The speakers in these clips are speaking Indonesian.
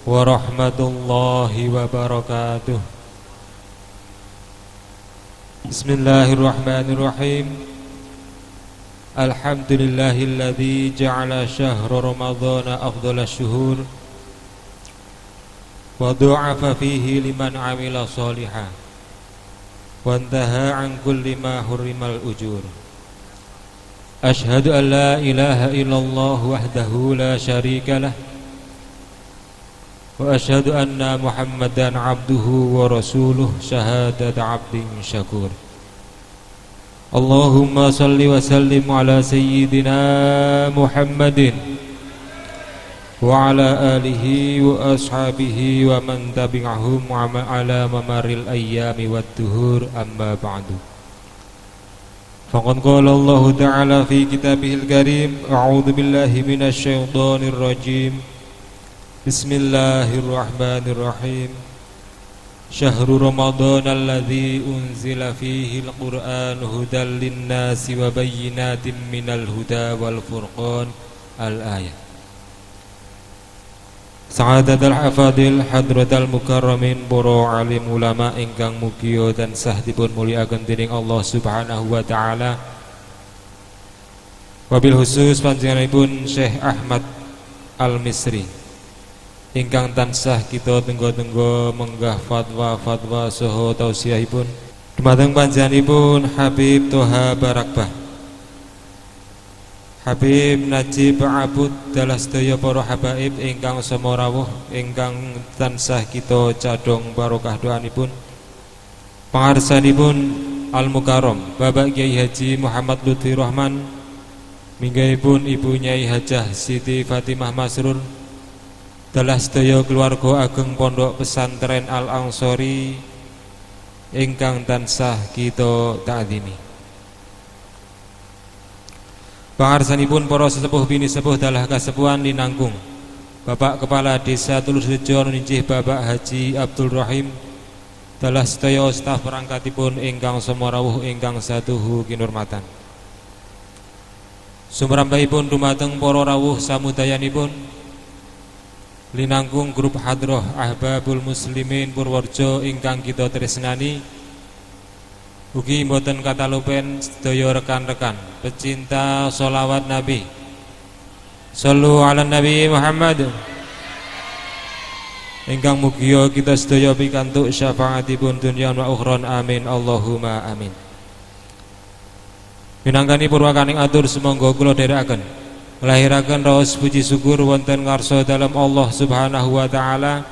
warahmatullahi wabarakatuh. Bismillahirrahmanirrahim. Alhamdulillahilladzi ja'ala syahra ramadhana afdhalasy syuhur wa du'afa fihi liman 'amila shalihan wa intaha 'an kulli ma hurrimal ujur. Asyhadu an la ilaha illallah wahdahu la syarika lah wa asyhadu anna Muhammadan abduhu wa rasuluh syahadata abdin syakur. Allahumma salli wa sallim ala sayyidina Muhammadin wa ala alihi wa ashabihi wa man tabi'ahum ala mamaril ayyami wad duhur, amma ba'du. Faqad qala Allah ta'ala fi kitabihil karim, a'udzu billahi minasy syaithanir rajim. Bismillahirrahmanirrahim. Syahrul Ramadan alladzi unzila fihi al-Qur'an hudan lin-nasi wa bayyinatin minal huda wal furqan, al-ayah. Sa'adatul hafadil hadratal mukarramin para alim ulama ingkang mugia tansah dipun mulyakaken dening Allah Subhanahu wa taala. Wabil khusus panjenenganipun Syekh Ahmad Al-Misri ingkang tansah kita tenggo-tenggo menggah fatwa-fatwa saha tausiahipun dumateng panjenenganipun Habib Toha Barakbah, Habib Najib Abud dalah sedaya para habaib ingkang semorawuh ingkang tansah kita cadhong barokah doanipun. Pangarsanipun Al-Mukarram Bapak Kyai Haji Muhammad Lutfi Rahman, minggahipun Ibu Nyai Hajah Siti Fatimah Masrur, dalah sedaya keluarga ageng Pondok Pesantren Al-Ansori ingkang tansah kita ta'zimi. Pangarsanipun para sesepuh bini sepuh dalah kasepuhan linangkung Bapak Kepala Desa Tulurrejo ninggih Bapak Haji Abdul Rahim, dalah sedaya staf perangkatipun ingkang semorawuh ingkang satuhu kinurmatan. Sumrambahipun dumateng para rawuh samudayanipun linangkung grup Hadroh Ahbabul Muslimin Purworejo ingkang kita tresnani, ugi mboten katalupen sedaya rekan-rekan pecinta sholawat Nabi. Shallu ala Nabi Muhammad. Ingkang mugia kita sedaya pikantuk syafaatipun dunya wa ukhron, amin Allahumma amin. Minangkani purwakaning atur sumangga kula dherekaken nglahiraken raos puji syukur wonten ngarsa dalem Allah Subhanahu wa taala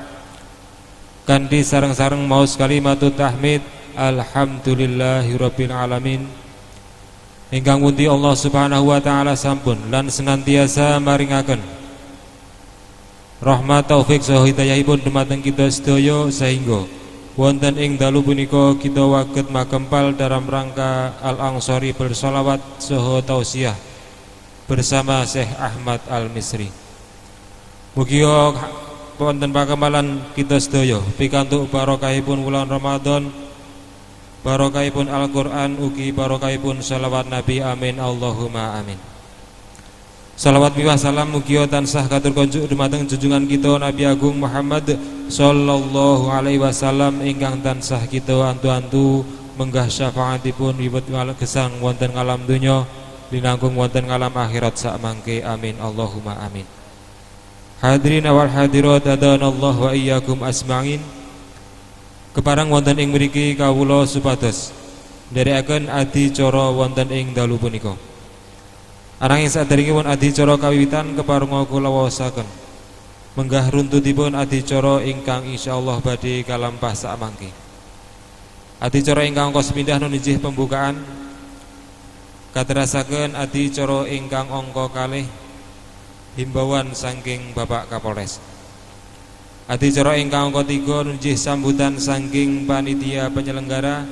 kanthi sareng-sareng maos kalimatut tahmid alhamdulillahirabbil alamin. Ingkang pundi Allah Subhanahu wa taala sampun lan senantiasa maringaken rahmat taufik saha hidayahipun dumateng kita sedaya sehingga wonten ing dalu punika kita waget makempal dalam rangka Al-Ansori bersolawat saha tausiah bersama Syekh Ahmad Al-Misri. Mugia wonten pakempalan kita sedaya pikantuk barokahipun wulan Ramadan, barokahipun Al-Qur'an, ugi barokahipun shalawat Nabi, amin Allahumma amin. Salawat miwah salam mugia tansah katur konjuk dumateng junjungan kita Nabi Agung Muhammad sallallahu alaihi wasallam ingkang tansah kita antu-antu menggah syafaatipun wiwit gesang wonten alam donya linangkung wonten alam akhirat sak mangke, amin Allahumma amin. Hadirin wal hadirat adanallahu wa iyyakum asma'in. Keparang wonten ing mriki kawula supados nderekaken adicara wonten ing dalu punika. Ananging saderengipun adicara kawiwitan kepareng kula waosaken menggah runtutipun adicara ingkang insyaallah badhe kalampah sak mangke. Adicara ingkang angka sepindhah nuninjih pembukaan katerasaken adicara ingkang angka kalih himbauan saking Bapak Kapolres. Adicara ingkang angka 3 nuninjih sambutan saking panitia penyelenggara.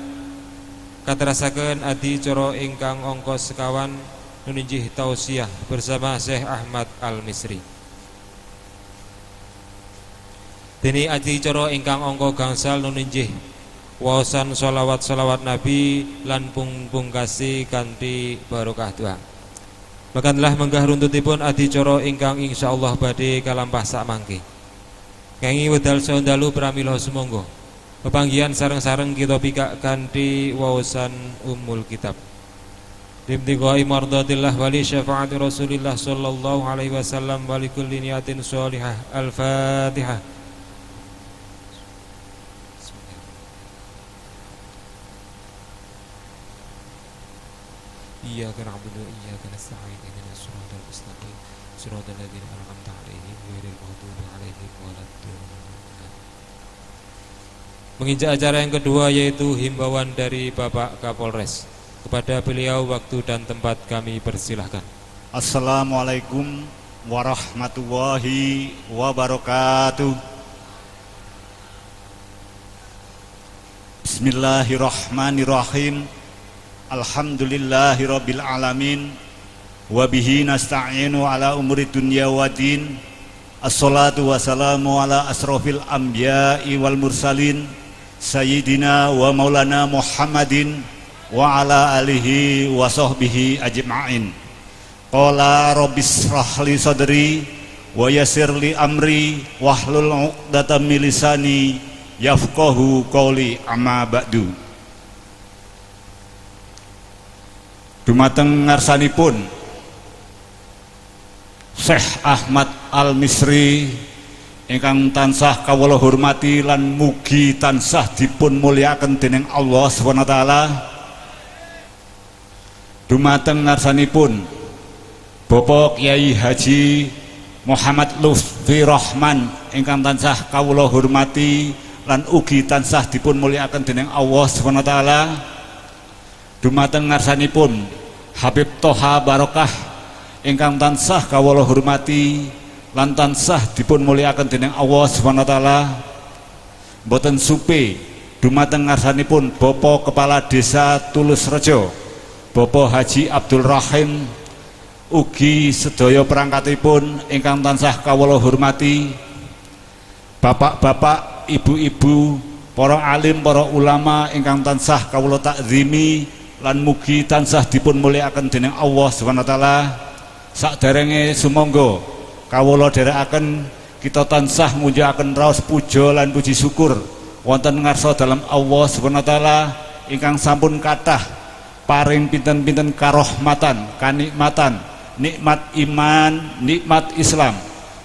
Katerasaken adicara ingkang angka sekawan nuninjih tausiah bersama Syekh Ahmad Al-Misri. Dene adicara ingkang angka gangsal nuninjih waosan sholawat Nabi lan pungkasi kanthi barokah doa. Makanlah menggah runtutipun adicara ingkang insyaallah badhe kalampah sak mangke. Kengi wedal saundalu pramila sumangga. Pepanggihan sareng-sareng kita pikak kanthi waosan Ummul Kitab. Dimtiqai mardatillah wali syafaati Rasulillah sallallahu alaihi wasallam wali kulli niyatin sholihah. Al-Fatihah. Iyyaka na'budu wa iyyaka nasta'in ihdinas siratal mustaqim siratal ladzina an'amta 'alaihim ghairil maghdubi 'alaihim waladdallin. Menginjak acara yang kedua yaitu himbauan dari Bapak Kapolres. Kepada beliau waktu dan tempat kami persilahkan. Assalamualaikum warahmatullahi wabarakatuh. Bismillahirrahmanirrahim. Alhamdulillahirabbil alamin. Wa bihi nasta'inu ala umuri dunya waddin. Assalatu wassalamu ala asrofil anbiya'i wal mursalin Sayyidina wa maulana Muhammadin wa ala alihi wa sahbihi ajma'in. Qala rabbis shrahli sadri wa yassirli amri wahlul 'uqdatam min lisani yafqahu qawli amma ba'du. Dumateng ngarsanipun Syekh Ahmad Al-Misri ingkang tansah kawula hormati lan mugi tansah dipun mulyakaken dening Allah Subhanahu wa taala. Dumateng ngarsanipun Bapak Kyai Haji Muhammad Lutfi Rahman ingkang tansah kawula hormati lan ugi tansah dipun mulyakaken dening Allah Subhanahu wa taala. Dumateng ngarsanipun Habib Toha Barokah ingkang tansah kawula hormati lan tansah dipun mulyakaken dening Allah Subhanahu wa taala. Mboten supe dumateng ngarsanipun Bapak Kepala Desa Tulusrejo Bapak Haji Abdul Rahim ugi sedaya perangkatipun ingkang tansah kawula hormati, bapak-bapak, ibu-ibu, para alim, para ulama ingkang tansah kawula takzimi lan mugi tansah dipun mulyakaken dening Allah Subhanahu wa taala. Saderenge sumangga kawula dherekaken kita tansah munjukaken raos puja lan puji syukur wonten ngarsa dalam Allah Subhanahu wa taala ingkang sampun kathah paring pinten-pinten karahmatan, kanikmatan, nikmat iman, nikmat Islam,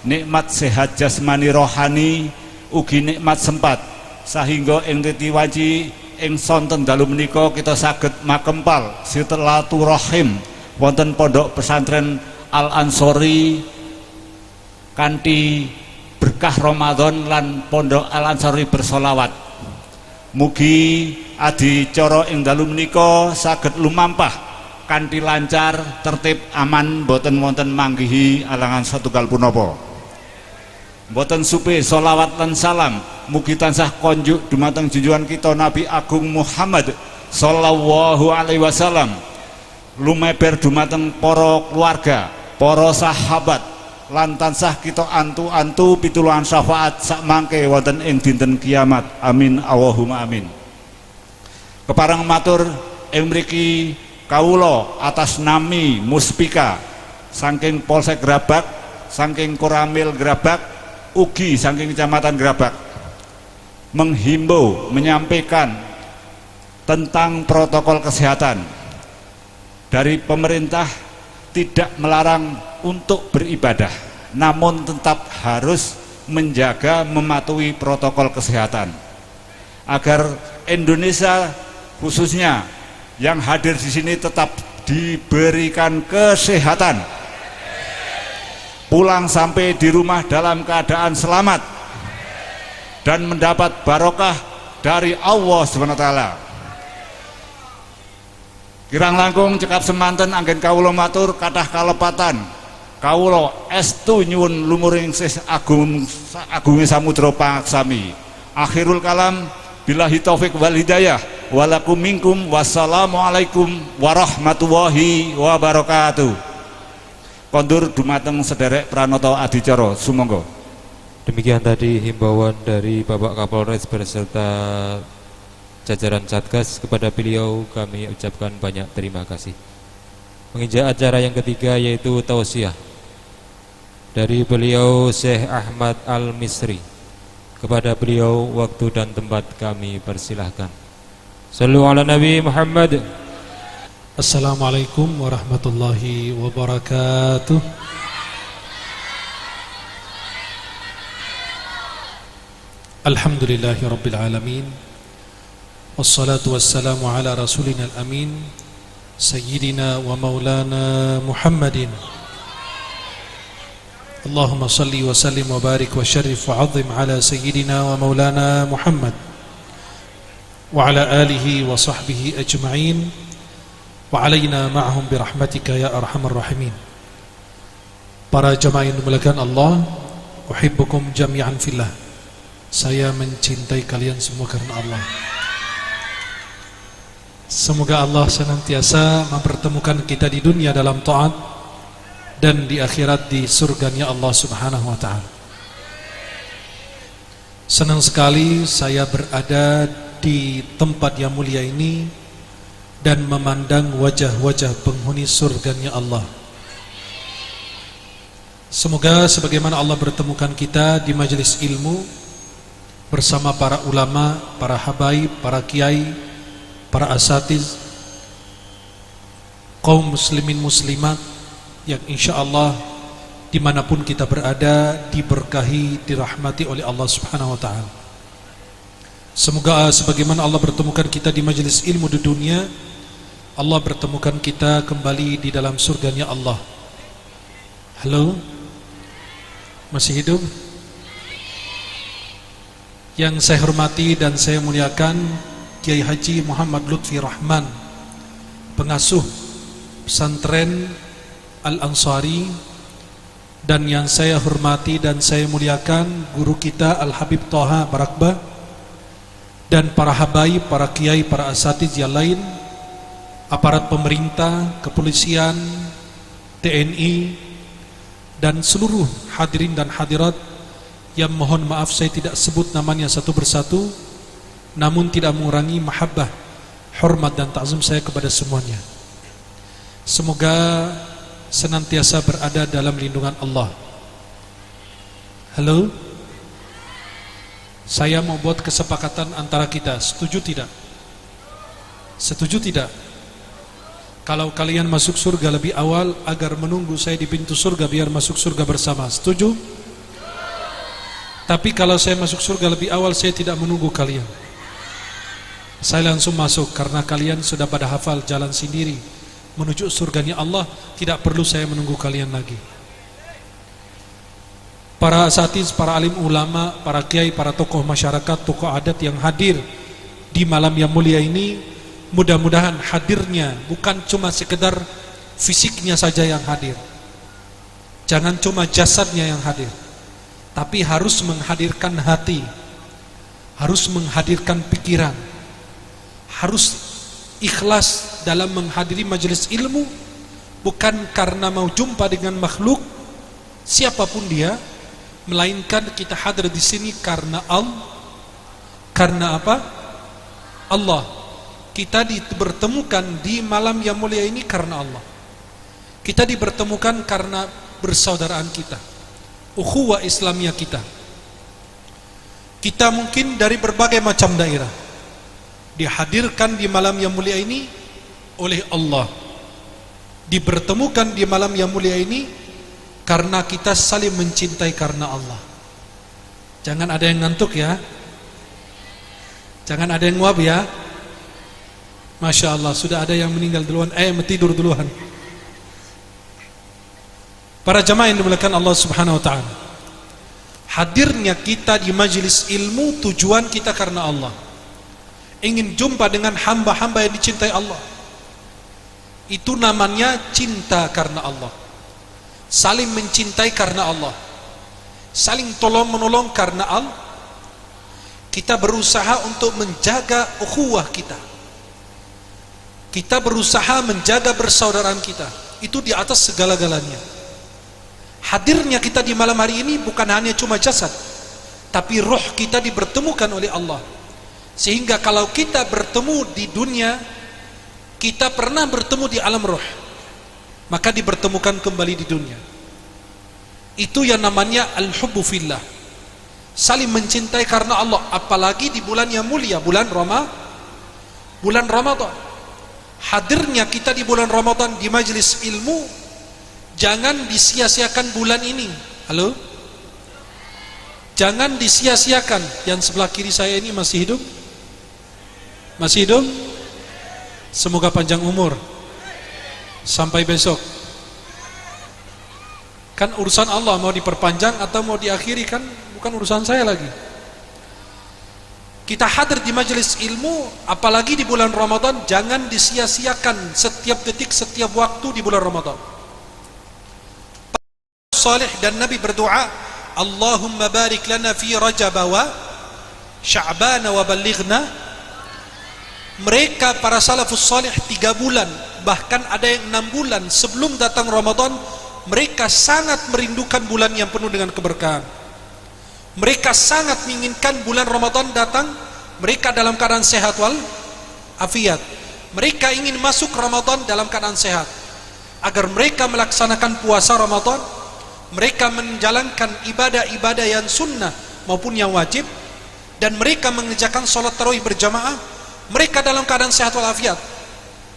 nikmat sehat jasmani rohani, ugi nikmat sempat sehingga ing titiwanci ing sonten dalu menika kita saged makempal silaturahim wonten pondok pesantren Al Ansori kanthi berkah Ramadan lan pondok Al Ansori bersolawat. Mugi adicara ing dalu menika saged lumampah kanthi lancar, tertib, aman, boten wonten manggihi alangan satunggal punapa. Boten supe solawat lan salam mugi tansah konjuk dumateng junjungan kita Nabi Agung Muhammad sallallahu alaihi wasallam, lumeber dumateng para keluarga, para sahabat lan tansah kita antu-antu pituluhan syafaat sak mangke wonten ing dinten kiamat. Amin Allahumma amin. Kepareng matur ing mriki kawula atas nami Muspika saking Polsek Grabak, saking Koramil Grabak, ugi saking Kecamatan Grabak menghimbau, menyampaikan tentang protokol kesehatan dari pemerintah. Tidak melarang untuk beribadah, namun tetap harus menjaga, mematuhi protokol kesehatan agar Indonesia khususnya yang hadir di sini tetap diberikan kesehatan, pulang sampai di rumah dalam keadaan selamat dan mendapat barokah dari Allah Subhanahu wa taala. Kirang langkung cekap semanten anggen kawula matur kathah kalepatan kawula estu nyuwun lumuring agunge samudra paksami. Akhirul kalam billahi taufik wal hidayah walakum minkum. Wassalamualaikum warahmatullahi wabarakatuh. Kondur dumateng sederek pranata adicara sumangga. Demikian tadi himbauan dari Bapak Kapolres beserta jajaran Satgas. Kepada beliau kami ucapkan banyak terima kasih. Menginjak acara yang ketiga yaitu tausiah dari beliau Syekh Ahmad Al-Misri. Kepada beliau waktu dan tempat kami persilahkan. Sallu ala Nabi Muhammad. Assalamualaikum warahmatullahi wabarakatuh. Alhamdulillahi rabbil alamin. Wassalatu wassalamu ala rasulina al-amin Sayyidina wa maulana Muhammadin. Allahumma salli wa sallim wa barik wa syarif wa azim ala Sayyidina wa maulana Muhammad wa ala alihi wa sahbihi ajma'in wa alaina ma'ahum birahmatika ya arhamar rahimin. Para jamaah yang dimuliakan Allah, uhibbukum jami'an fillah. Saya mencintai kalian semua karena Allah. Semoga Allah senantiasa mempertemukan kita di dunia dalam taat dan di akhirat di surganya Allah Subhanahu wa ta'ala. Senang sekali saya berada di tempat yang mulia ini dan memandang wajah-wajah penghuni surganya Allah. Semoga sebagaimana Allah bertemukan kita di majelis ilmu bersama para ulama, para habaib, para kiai, para asatiz, kaum muslimin muslimat yang insyaallah dimanapun kita berada diberkahi, dirahmati oleh Allah Subhanahu wa ta'ala. Semoga sebagaimana Allah bertemukan kita di majelis ilmu di dunia, Allah bertemukan kita kembali di dalam surganya Allah. Halo? Masih hidup? Yang saya hormati dan saya muliakan Kiai Haji Muhammad Lutfi Rahman, pengasuh pesantren Al-Ansari, dan yang saya hormati dan saya muliakan guru kita Al-Habib Thaha Barakbah, dan para habaib, para kiai, para asatiz yang lain, aparat pemerintah, kepolisian, TNI, dan seluruh hadirin dan hadirat yang mohon maaf saya tidak sebut namanya satu persatu, namun tidak mengurangi mahabbah, hormat dan ta'zim saya kepada semuanya. Semoga senantiasa berada dalam lindungan Allah. Halo? Saya mau buat kesepakatan antara kita. Setuju tidak? Setuju tidak? Kalau kalian masuk surga lebih awal agar menunggu saya di pintu surga biar masuk surga bersama. Setuju? Tapi kalau saya masuk surga lebih awal saya tidak menunggu kalian. Saya langsung masuk karena kalian sudah pada hafal jalan sendiri menuju surganya Allah, tidak perlu saya menunggu kalian lagi. Para asatiz, para alim ulama, para kiai, para tokoh masyarakat, tokoh adat yang hadir di malam yang mulia ini, mudah-mudahan hadirnya bukan cuma sekedar fisiknya saja yang hadir. Jangan cuma jasadnya yang hadir, tapi harus menghadirkan hati, harus menghadirkan pikiran, harus ikhlas dalam menghadiri majelis ilmu, bukan karena mau jumpa dengan makhluk siapapun dia, melainkan kita hadir di sini karena Allah. Karena apa? Allah. Kita dipertemukan di malam yang mulia ini karena Allah. Kita dipertemukan karena persaudaraan kita, ukhuwah Islamiyah kita. Kita mungkin dari berbagai macam daerah dihadirkan di malam yang mulia ini oleh Allah, dipertemukan di malam yang mulia ini karena kita saling mencintai karena Allah. Jangan ada yang ngantuk ya, jangan ada yang nguap ya. Masya Allah, sudah ada yang meninggal duluan, tidur duluan. Para jamaah yang dimuliakan Allah Subhanahu wa ta'ala, hadirnya kita di majelis ilmu tujuan kita karena Allah, ingin jumpa dengan hamba-hamba yang dicintai Allah. Itu namanya cinta karena Allah. Saling mencintai karena Allah, saling tolong menolong karena Allah. Kita berusaha untuk menjaga ukhuwah kita, kita berusaha menjaga persaudaraan kita. Itu di atas segala-galanya. Hadirnya kita di malam hari ini bukan hanya cuma jasad, tapi roh kita dipertemukan oleh Allah. Sehingga kalau kita bertemu di dunia, kita pernah bertemu di alam roh, maka dipertemukan kembali di dunia. Itu yang namanya al-hubbu fillah. saling mencintai karena Allah, apalagi di bulan yang mulia, bulan Ramadan. Hadirnya kita di bulan Ramadan di majelis ilmu, jangan disia-siakan bulan ini. Halo? Jangan disia-siakan. Yang sebelah kiri saya ini masih hidup? Masih hidup? Semoga panjang umur sampai besok. Kan urusan Allah, mau diperpanjang atau mau diakhiri kan bukan urusan saya lagi. Kita hadir di majelis ilmu, apalagi di bulan Ramadan, jangan disia-siakan setiap detik, setiap waktu di bulan Ramadan. Salih dan Nabi berdoa, Allahumma barik lana fi Rajab wa Sya'ban wa ballighna. Mereka para salafus salih 3 bulan, bahkan ada yang 6 bulan sebelum datang Ramadan, mereka sangat merindukan bulan yang penuh dengan keberkahan. Mereka sangat menginginkan bulan Ramadan datang. Mereka dalam keadaan sehat wal afiat. Mereka ingin masuk Ramadan dalam keadaan sehat, agar mereka melaksanakan puasa Ramadan, mereka menjalankan ibadah-ibadah yang sunnah maupun yang wajib, dan mereka mengerjakan sholat tarawih berjamaah. Mereka dalam keadaan sehat wal afiat.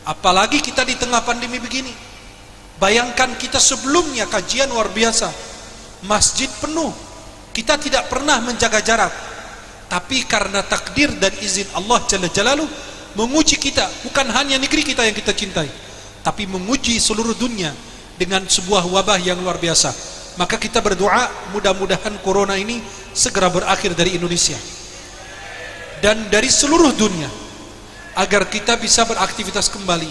Apalagi kita di tengah pandemi begini. Bayangkan kita sebelumnya kajian luar biasa, masjid penuh, kita tidak pernah menjaga jarak. Tapi karena takdir dan izin Allah Jalla Jalaluh menguji kita, bukan hanya negeri kita yang kita cintai, tapi menguji seluruh dunia dengan sebuah wabah yang luar biasa. Maka kita berdoa mudah-mudahan corona ini segera berakhir dari Indonesia dan dari seluruh dunia, agar kita bisa beraktivitas kembali.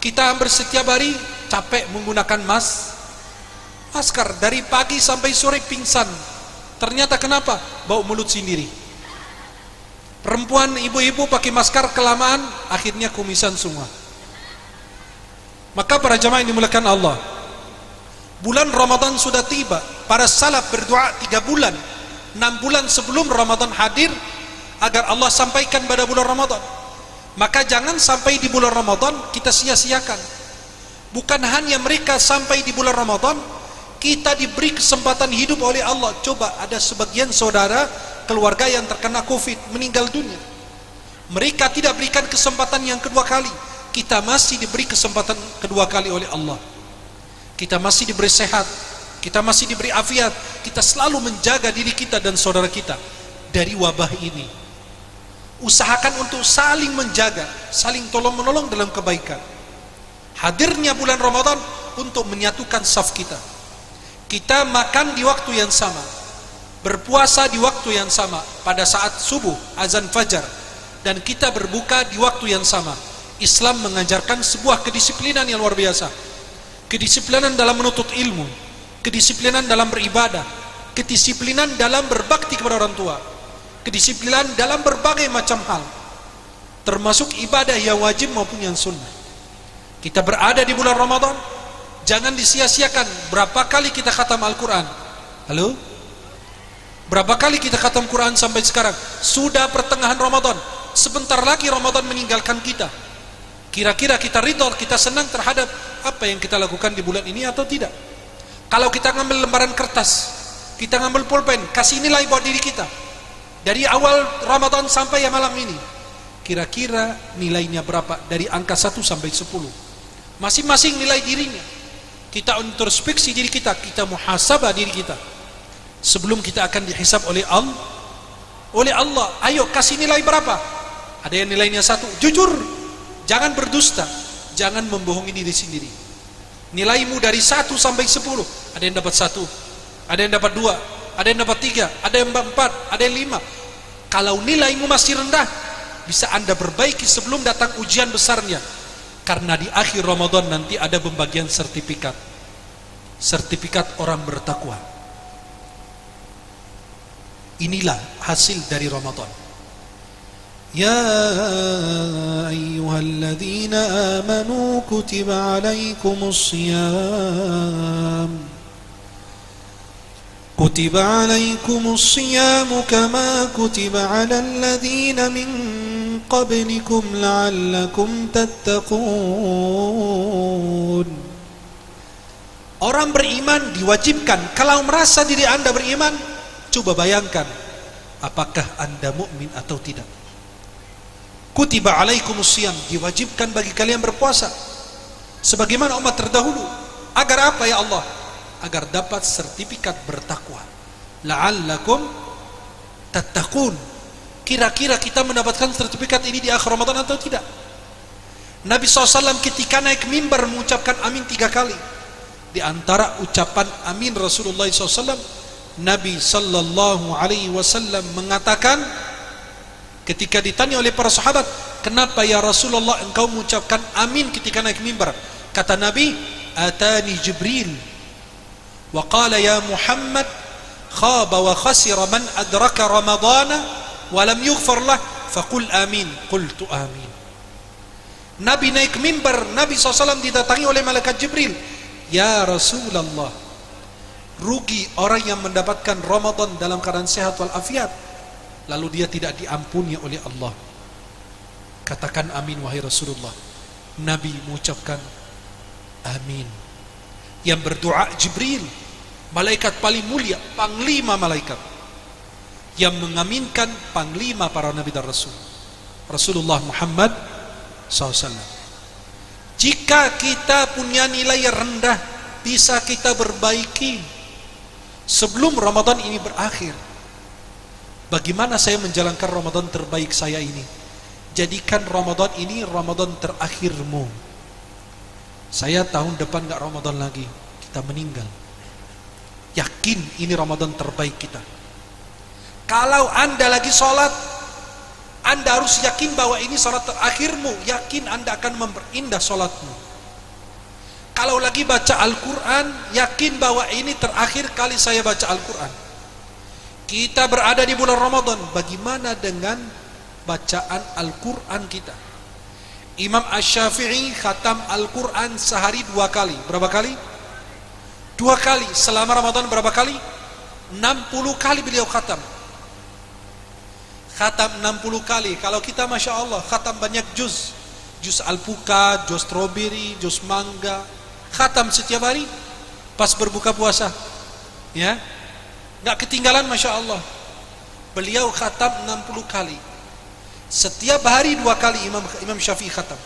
Kita hampir setiap hari capek menggunakan masker, dari pagi sampai sore pingsan. Ternyata kenapa? Bau mulut sendiri. Perempuan, ibu-ibu pakai masker kelamaan, akhirnya kumisan semua. Maka para jamaah yang dimuliakan Allah, bulan Ramadan sudah tiba. Para salaf berdoa 3 bulan, 6 bulan sebelum Ramadan hadir, agar Allah sampaikan pada bulan Ramadan. Maka jangan sampai di bulan Ramadan kita sia-siakan. Bukan hanya mereka sampai di bulan Ramadan, kita diberi kesempatan hidup oleh Allah. Coba ada sebagian saudara keluarga yang terkena COVID, meninggal dunia. Mereka tidak berikan kesempatan yang kedua kali. Kita masih diberi kesempatan kedua kali oleh Allah. Kita masih diberi sehat, kita masih diberi afiat. Kita selalu menjaga diri kita dan saudara kita dari wabah ini. Usahakan untuk saling menjaga, saling tolong-menolong dalam kebaikan. Hadirnya bulan Ramadan untuk menyatukan saf kita. Kita makan di waktu yang sama, berpuasa di waktu yang sama pada saat subuh azan fajar, dan kita berbuka di waktu yang sama. Islam mengajarkan sebuah kedisiplinan yang luar biasa. Kedisiplinan dalam menuntut ilmu, kedisiplinan dalam beribadah, kedisiplinan dalam berbakti kepada orang tua, kedisiplinan dalam berbagai macam hal, termasuk ibadah yang wajib maupun yang sunnah. Kita berada di bulan Ramadan, jangan disia-siakan. Berapa kali kita khatam Al-Quran? Halo? Berapa kali kita khatam Quran sampai sekarang? Sudah pertengahan Ramadan, sebentar lagi Ramadan meninggalkan kita. Kira-kira kita ridho, kita senang terhadap apa yang kita lakukan di bulan ini atau tidak? Kalau kita ngambil lembaran kertas, kita ngambil pulpen, kasih nilai buat diri kita dari awal Ramadan sampai ya malam ini, kira-kira nilainya berapa? Dari angka 1 sampai 10. Masing-masing nilai dirinya. Kita introspeksi diri kita, kita muhasabah diri kita sebelum kita akan dihisab oleh Allah. Ayo kasih nilai berapa? Ada yang nilainya 1, jujur, jangan berdusta, jangan membohongi diri sendiri. Nilaimu dari 1 sampai 10, ada yang dapat 1, ada yang dapat 2, ada yang dapat 3, ada yang dapat 4, ada yang 5. Kalau nilaimu masih rendah, bisa Anda perbaiki sebelum datang ujian besarnya. Karena di akhir Ramadan nanti ada pembagian sertifikat orang bertakwa. Inilah hasil dari Ramadan. Ya ayyuhalladzina amanu kutiba alaikumus siyam kama kutiba alal ladzina min qablikum la'allakum tattaqun. Orang beriman diwajibkan. Kalau merasa diri Anda beriman, coba bayangkan apakah anda mukmin atau tidak. Kutiba alaikumusiyam, diwajibkan bagi kalian berpuasa sebagaimana umat terdahulu. Agar apa ya Allah? Agar dapat sertifikat bertakwa. La'allakum tattaqun. Kira-kira kita mendapatkan sertifikat ini di akhir Ramadan atau tidak? Nabi SAW ketika naik mimbar mengucapkan amin 3 kali. Di antara ucapan amin Rasulullah SAW, Nabi Sallallahu Alaihi Wasallam mengatakan ketika ditanya oleh para sahabat, kenapa ya Rasulullah engkau mengucapkan amin ketika naik mimbar? Kata Nabi, atani Jibril wa qala ya Muhammad khaba wa khasira man adraka ramadana wa lam yughfar lah faqul amin. Qultu amin. Nabi naik mimbar, Nabi SAW didatangi oleh malaikat Jibril. Ya Rasulullah, rugi orang yang mendapatkan Ramadan dalam keadaan sehat walafiat, lalu dia tidak diampuni oleh Allah. Katakan amin wahai Rasulullah. Nabi mengucapkan amin. Yang berdoa Jibril, malaikat paling mulia, panglima malaikat. Yang mengaminkan panglima para nabi dan rasul, Rasulullah Muhammad SAW. Jika kita punya nilai rendah, bisa kita perbaiki sebelum Ramadan ini berakhir. Bagaimana saya menjalankan Ramadan terbaik saya ini? Jadikan Ramadan ini Ramadan terakhirmu. Saya tahun depan gak Ramadan lagi, kita meninggal. Yakin ini Ramadan terbaik kita. Kalau anda lagi sholat, anda harus yakin bahwa ini sholat terakhirmu. Yakin anda akan memperindah sholatmu. Kalau lagi baca Al-Quran, yakin bahwa ini terakhir kali saya baca Al-Quran. Kita berada di bulan Ramadan, bagaimana dengan bacaan Al-Quran kita? Imam Asy-Syafi'i khatam Al-Quran sehari 2 kali. Berapa kali? 2 kali. Selama Ramadan berapa kali? 60 kali beliau khatam. Khatam 60 kali. Kalau kita Masya Allah khatam banyak juz. Juz alpukat, juz strawberry, juz mangga. Khatam setiap hari pas berbuka puasa. Ya, gak ketinggalan Masya Allah. Beliau khatam 60 kali. Setiap hari 2 kali Imam Syafi'i khatam.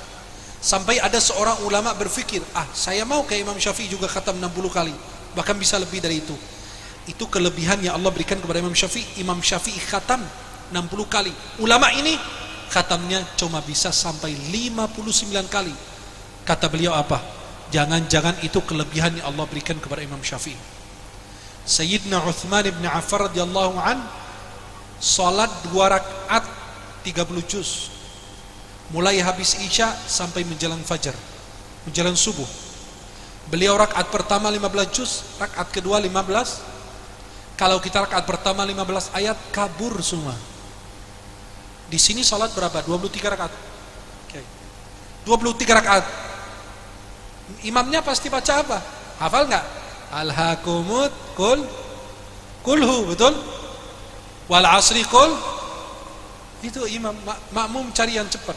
Sampai ada seorang ulama berfikir, saya mau kayak Imam Syafi'i juga khatam 60 kali. Bahkan bisa lebih dari itu. Itu kelebihan yang Allah berikan kepada Imam Syafi'i. Imam Syafi'i khatam 60 kali. Ulama ini khatamnya cuma bisa sampai 59 kali. Kata beliau apa? Jangan-jangan itu kelebihan yang Allah berikan kepada Imam Syafi'i. Sayyidina Uthman ibn Affan radhiyallahu an salat 2 rakaat 30 juz. Mulai habis Isya sampai menjelang fajar, menjelang subuh. Beliau rakaat pertama 15 juz, rakaat kedua 15. Kalau kita rakaat pertama 15 ayat kabur semua. Di sini salat berapa? 23 rakaat. Oke. 23 rakaat. Imamnya pasti baca apa? Hafal enggak? Alhaakumut kulhu, betul? Wal asri kul. Itu imam, makmum cari yang cepat.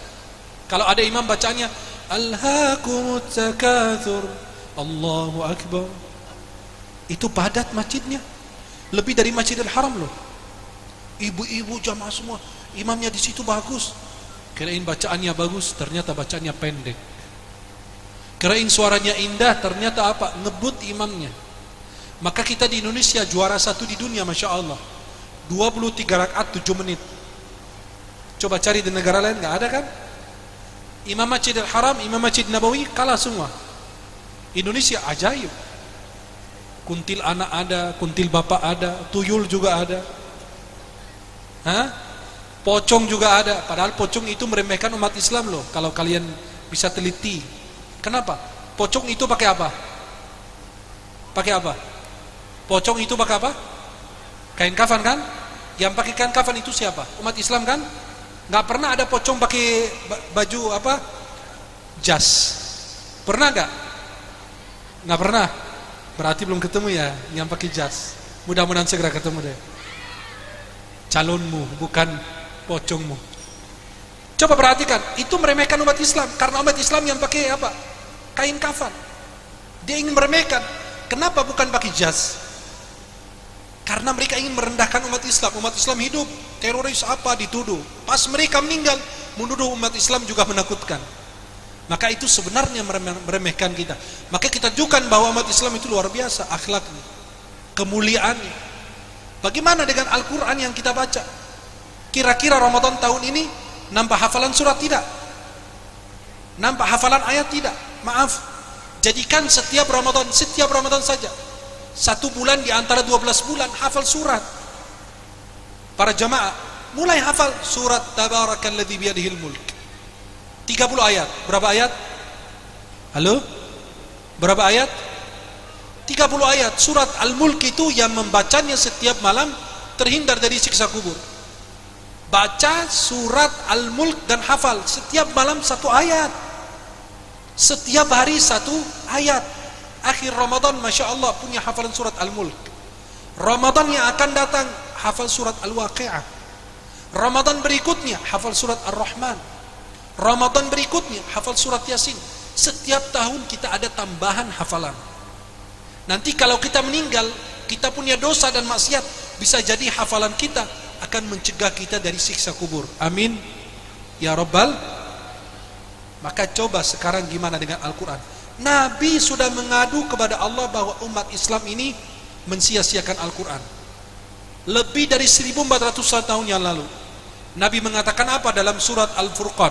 Kalau ada imam bacanya alhaakumut takatsur, Allahu akbar, itu padat masjidnya. Lebih dari Masjidil Haram loh. Ibu-ibu jamaah semua, imamnya di situ bagus. Kirain bacaannya bagus, ternyata bacaannya pendek. Kirain suaranya indah, ternyata apa? Ngebut imamnya. Maka kita di Indonesia juara 1 di dunia, Masya Allah. 23 rakaat 7 menit. Coba cari di negara lain, gak ada kan? Imam Masjidil Haram, Imam Masjid Nabawi kalah semua. Indonesia ajaib. Kuntil anak ada, kuntil bapak ada, tuyul juga ada. Pocong juga ada. Padahal pocong itu meremehkan umat Islam loh, kalau kalian bisa teliti. Kenapa? Pocong itu pakai apa? Pakai apa? Pocong itu pakai apa? Kain kafan kan? Yang pakai kain kafan itu siapa? Umat Islam kan? Gak pernah ada pocong pakai baju apa? Jas. Pernah gak? Gak pernah. Berarti belum ketemu ya yang pakai jas. Mudah-mudahan segera ketemu deh. Calonmu, bukan pocongmu. Coba perhatikan, itu meremehkan umat Islam. Karena umat Islam yang pakai apa? Kain kafan. Dia ingin meremehkan. Kenapa bukan pakai jas? Karena mereka ingin merendahkan umat Islam. Umat Islam hidup, teroris apa dituduh. Pas mereka meninggal, menuduh umat Islam juga menakutkan. Maka itu sebenarnya meremehkan kita. Maka kita tunjukkan bahwa umat Islam itu luar biasa akhlaknya, kemuliaannya. Bagaimana dengan Al-Quran yang kita baca? Kira-kira Ramadan tahun ini nambah hafalan surat tidak? Nambah hafalan ayat tidak? Maaf, jadikan setiap Ramadan saja 1 bulan di antara 12 bulan hafal surat. Para jamaah mulai hafal surat Tabarakalladzi biyadihil mulk, 30 ayat. Berapa ayat? Halo? Berapa ayat? 30 ayat. Surat Al-Mulk itu yang membacanya setiap malam terhindar dari siksa kubur. Baca surat Al-Mulk dan hafal setiap malam 1 ayat, setiap hari 1 ayat. Akhir Ramadan Masya Allah punya hafalan surat Al-Mulk. Ramadan yang akan datang hafal surat Al-Waqi'ah. Ramadan berikutnya hafal surat Ar-Rahman. Ramadan berikutnya hafal surat Yasin. Setiap tahun kita ada tambahan hafalan. Nanti kalau kita meninggal, kita punya dosa dan maksiat, bisa jadi hafalan kita akan mencegah kita dari siksa kubur. Amin ya Rabbal. Maka coba sekarang gimana dengan Al-Quran? Nabi sudah mengadu kepada Allah bahwa umat Islam ini mensia-siakan Al-Quran. Lebih dari 1400 tahun yang lalu Nabi mengatakan apa dalam surat Al-Furqan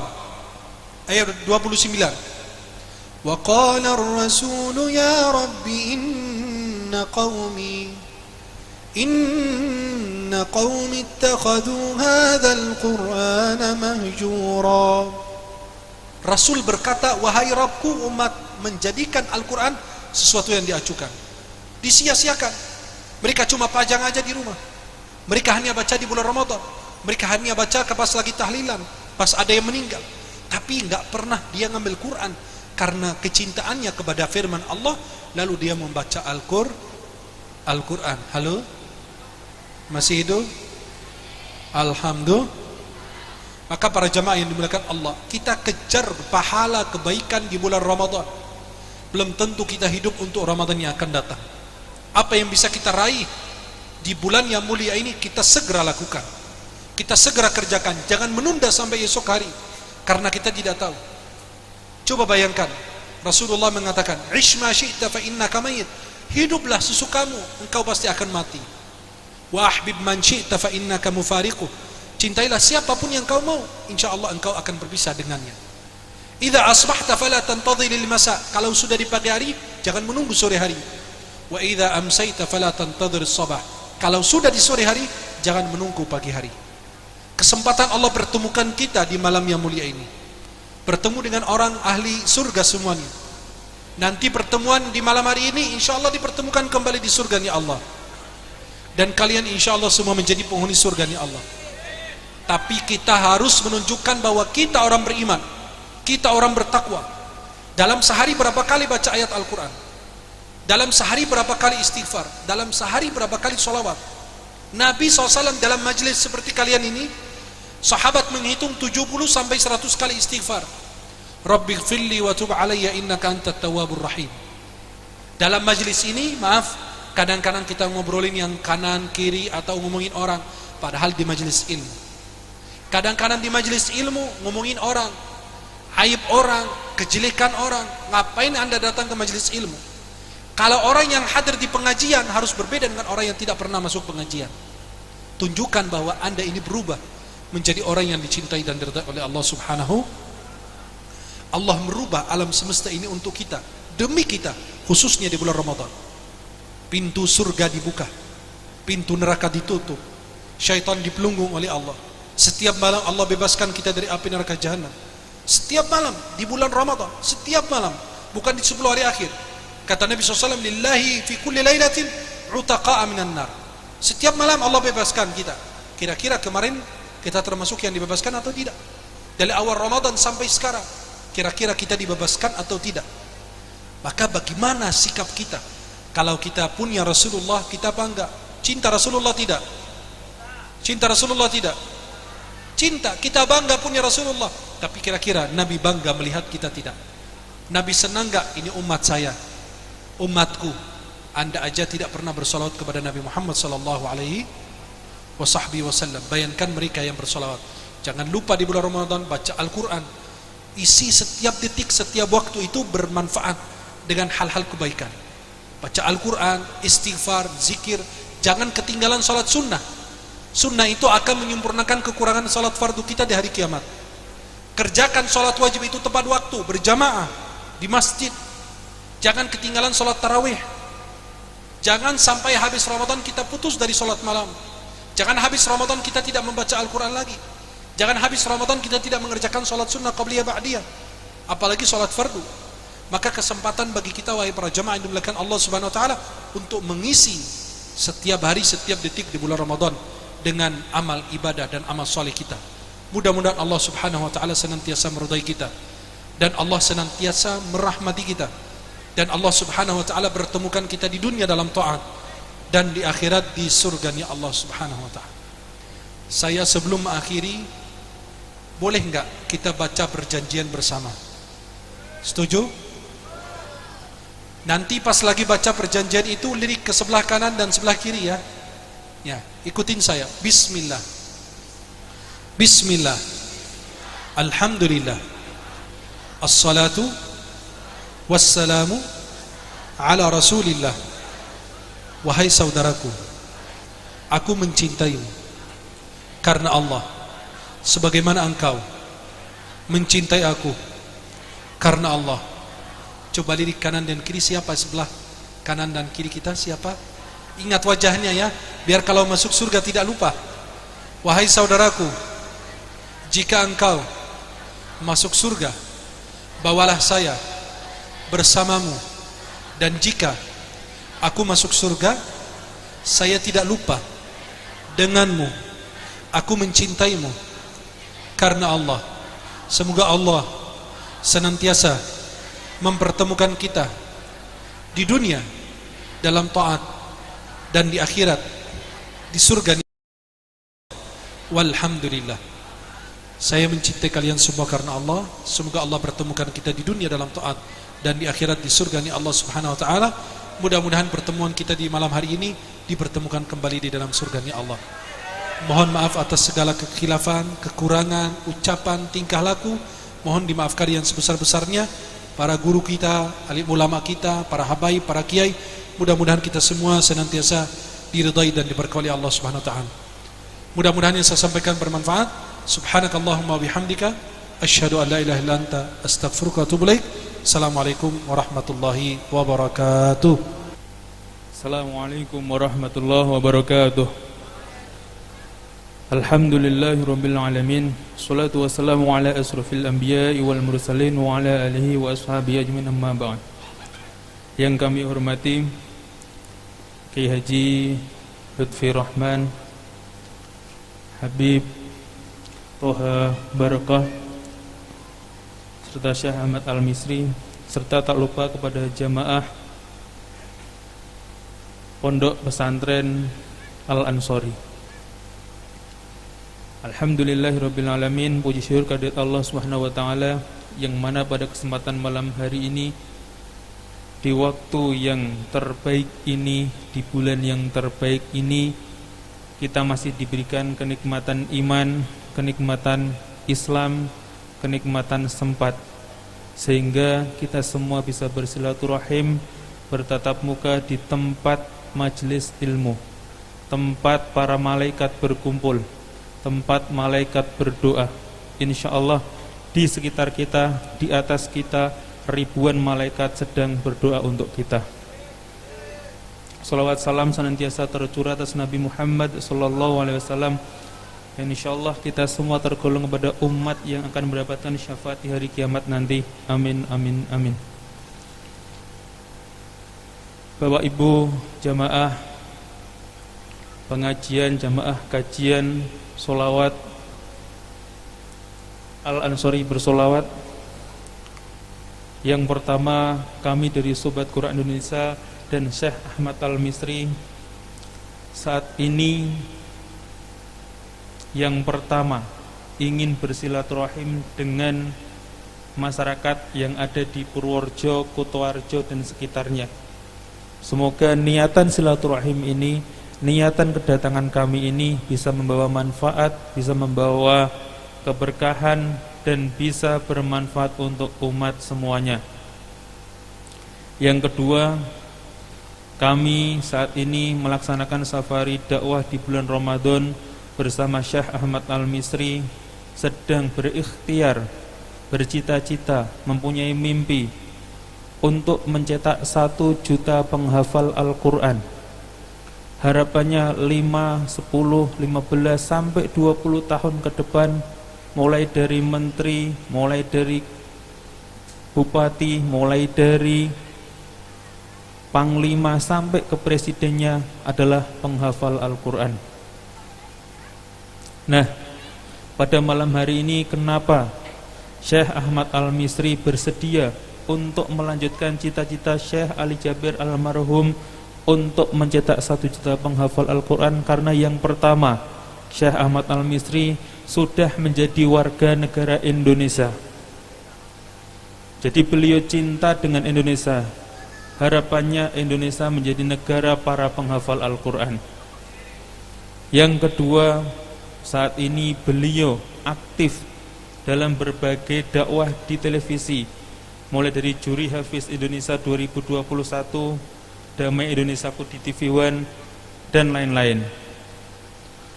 ayat 29? Wa qala ar-rasulu ya rabbi inna qaumi ittakhadhu hadzal qur'ana mahjura. Rasul berkata, wahai Rabbku, umat menjadikan Al-Quran sesuatu yang diacuhkan, disia-siakan. Mereka cuma pajang aja di rumah. Mereka hanya baca di bulan Ramadan. Mereka hanya baca pas lagi tahlilan, pas ada yang meninggal. Tapi nggak pernah dia ngambil Quran karena kecintaannya kepada firman Allah. Lalu dia membaca Al-Quran. Halo? Masih hidup? Alhamdulillah. Maka para jamaah yang dimuliakan Allah, kita kejar pahala kebaikan di bulan Ramadan. Belum tentu kita hidup untuk Ramadan yang akan datang. Apa yang bisa kita raih di bulan yang mulia ini, kita segera lakukan, kita segera kerjakan. Jangan menunda sampai esok hari, karena kita tidak tahu. Coba bayangkan, Rasulullah mengatakan, "Ish ma syi'ta fa innaka mayyit." Hiduplah sesukamu, engkau pasti akan mati. Wa ahbib man syi'ta fa innaka mufariquh. Cintailah siapapun yang kau mau, insyaallah engkau akan berpisah dengannya. Idza asbahta fala tantadhir lil masa. Kalau sudah di pagi hari, jangan menunggu sore hari. Wa idza amsayta fala tantadhir as-sabah. Kalau sudah di sore hari, jangan menunggu pagi hari. Kesempatan Allah pertemukan kita di malam yang mulia ini. Bertemu dengan orang ahli surga semuanya. Nanti pertemuan di malam hari ini insyaallah dipertemukan kembali di surganya Allah. Dan kalian insyaallah semua menjadi penghuni surganya Allah. Tapi kita harus menunjukkan bahwa kita orang beriman, kita orang bertakwa. Dalam sehari berapa kali baca ayat Al-Quran? Dalam sehari berapa kali istighfar? Dalam sehari berapa kali sholawat? Nabi SAW dalam majlis seperti kalian ini, sahabat menghitung 70 sampai 100 kali istighfar. Rabbighfirli wa tub alayya innaka antat tawwabur rahim. Dalam majlis ini, maaf, kadang-kadang kita ngobrolin yang kanan kiri atau ngomongin orang, padahal di majlis ilmu. Kadang-kadang di majelis ilmu ngomongin orang, aib orang, kejelekan orang. Ngapain Anda datang ke majelis ilmu? Kalau orang yang hadir di pengajian harus berbeda dengan orang yang tidak pernah masuk pengajian. Tunjukkan bahwa Anda ini berubah menjadi orang yang dicintai dan diridhai oleh Allah Subhanahu. Allah merubah alam semesta ini untuk kita, demi kita, khususnya di bulan Ramadan. Pintu surga dibuka, pintu neraka ditutup, syaitan dipelunggung oleh Allah. Setiap malam Allah bebaskan kita dari api neraka jahanam. Setiap malam di bulan Ramadan, setiap malam, bukan di 10 hari akhir. Kata Nabi SAW, lillahi fi kulli lailatin utaqa'a minan nar. Setiap malam Allah bebaskan kita. Kira-kira kemarin kita termasuk yang dibebaskan atau tidak? Dari awal Ramadan sampai sekarang, kira-kira kita dibebaskan atau tidak? Maka bagaimana sikap kita? Kalau kita punya Rasulullah, kita bangga. Cinta Rasulullah tidak? Cinta Rasulullah tidak? Cinta, kita bangga punya Rasulullah. Tapi kira-kira Nabi bangga melihat kita tidak? Nabi senang gak? Ini umat saya, umatku, Anda aja tidak pernah bersolawat kepada Nabi Muhammad sallallahu alaihi wasallam. Bayangkan mereka yang bersolawat. Jangan lupa di bulan Ramadan baca Al-Quran. Isi setiap detik, setiap waktu itu bermanfaat dengan hal-hal kebaikan. Baca Al-Quran, istighfar, zikir. Jangan ketinggalan salat sunnah. Sunnah itu akan menyempurnakan kekurangan salat fardu kita di hari kiamat. Kerjakan salat wajib itu tepat waktu, berjamaah di masjid. Jangan ketinggalan salat tarawih. Jangan sampai habis Ramadan kita putus dari salat malam. Jangan habis Ramadan kita tidak membaca Al-Quran lagi. Jangan habis Ramadan kita tidak mengerjakan salat sunnah qabliyah ba'diyah, apalagi salat fardu. Maka kesempatan bagi kita wahai para jamaah yang dimuliakan Allah Subhanahu wa taala untuk mengisi setiap hari, setiap detik di bulan Ramadan dengan amal ibadah dan amal soleh kita. Mudah-mudahan Allah Subhanahu wa taala senantiasa meridai kita dan Allah senantiasa merahmati kita, dan Allah Subhanahu wa taala bertemukan kita di dunia dalam taat dan di akhirat di surganya Allah Subhanahu wa taala. Saya sebelum mengakhiri, boleh enggak kita baca perjanjian bersama? Setuju? Nanti pas lagi baca perjanjian itu lirik ke sebelah kanan dan sebelah kiri ya. Ya, ikutin saya. Bismillah. Bismillah. Alhamdulillah. Assalatu wassalamu ala Rasulillah. Wahai saudaraku, aku mencintaimu karena Allah, sebagaimana engkau mencintai aku karena Allah. Coba lirik kanan dan kiri, siapa sebelah kanan dan kiri kita, siapa? Ingat wajahnya ya, biar kalau masuk surga tidak lupa. Wahai saudaraku, jika engkau masuk surga, bawalah saya bersamamu, dan jika aku masuk surga, saya tidak lupa denganmu. Aku mencintaimu karena Allah. Semoga Allah senantiasa mempertemukan kita di dunia dalam taat dan di akhirat di surga. Walhamdulillah. Saya mencintai kalian semua karena Allah. Semoga Allah pertemukan kita di dunia dalam taat dan di akhirat di surga Allah Subhanahu wa taala. Mudah-mudahan pertemuan kita di malam hari ini dipertemukan kembali di dalam surga Allah. Mohon maaf atas segala kekhilafan, kekurangan, ucapan, tingkah laku. Mohon dimaafkan yang sebesar-besarnya. Para guru kita, alim ulama kita, para habaib, para kiai, mudah-mudahan kita semua senantiasa diridai dan diberkahi oleh Allah Subhanahu wa taala. Mudah-mudahan yang saya sampaikan bermanfaat. Subhanakallahumma bihamdika asyhadu an la ilaha illa anta astaghfiruka wa atubu ilaik. Assalamualaikum warahmatullahi wabarakatuh. Assalamualaikum warahmatullahi wabarakatuh. Alhamdulillahirabbil alamin. Shalatu wassalamu ala asrofil anbiya'i wal mursalin wa ala alihi wa ashabihi ajmain, amma ba'd. Yang kami hormati Kiai Haji Lutfi Rahman, Habib Toha Barakah, serta Syekh Ahmad Al-Misri, serta tak lupa kepada jamaah Pondok Pesantren Al-Ansori. Alhamdulillahirabbil alamin. Puji syukur kehadirat Allah Subhanahu wa taala yang mana pada kesempatan malam hari ini, di waktu yang terbaik ini, di bulan yang terbaik ini, kita masih diberikan kenikmatan iman, kenikmatan Islam, kenikmatan sempat, sehingga kita semua bisa bersilaturahim, bertatap muka di tempat majelis ilmu, tempat para malaikat berkumpul, tempat malaikat berdoa. InsyaAllah di sekitar kita, di atas kita, ribuan malaikat sedang berdoa untuk kita. Salawat salam senantiasa tercurah atas Nabi Muhammad SAW. Dan insyaallah kita semua tergolong kepada umat yang akan mendapatkan syafaat di hari kiamat nanti. Amin, amin, amin. Bapak Ibu jamaah pengajian, jamaah kajian solawat Al-Ansori bersolawat. Yang pertama, kami dari Sobat Quran Indonesia dan Syekh Ahmad Al-Misri saat ini yang pertama ingin bersilaturahim dengan masyarakat yang ada di Purworejo, Kutoarjo dan sekitarnya. Semoga niatan silaturahim ini, niatan kedatangan kami ini bisa membawa manfaat, bisa membawa keberkahan, dan bisa bermanfaat untuk umat semuanya. Yang kedua, kami saat ini melaksanakan safari dakwah di bulan Ramadan bersama Syekh Ahmad Al-Misri, sedang berikhtiar, bercita-cita, mempunyai mimpi untuk mencetak 1 juta penghafal Al-Quran. Harapannya 5, 10, 15 sampai 20 tahun ke depan, mulai dari menteri, mulai dari bupati, mulai dari panglima sampai ke presidennya adalah penghafal Al-Quran. Nah, pada malam hari ini kenapa Syekh Ahmad Al-Misri bersedia untuk melanjutkan cita-cita Syekh Ali Jabir almarhum untuk mencetak 1 juta penghafal Al-Quran? Karena yang pertama, Syekh Ahmad Al-Misri sudah menjadi warga negara Indonesia. Jadi beliau cinta dengan Indonesia. Harapannya Indonesia menjadi negara para penghafal Al-Quran. Yang kedua, saat ini beliau aktif dalam berbagai dakwah di televisi, mulai dari Juri Hafiz Indonesia 2021, Damai Indonesiaku di TV One, dan lain-lain.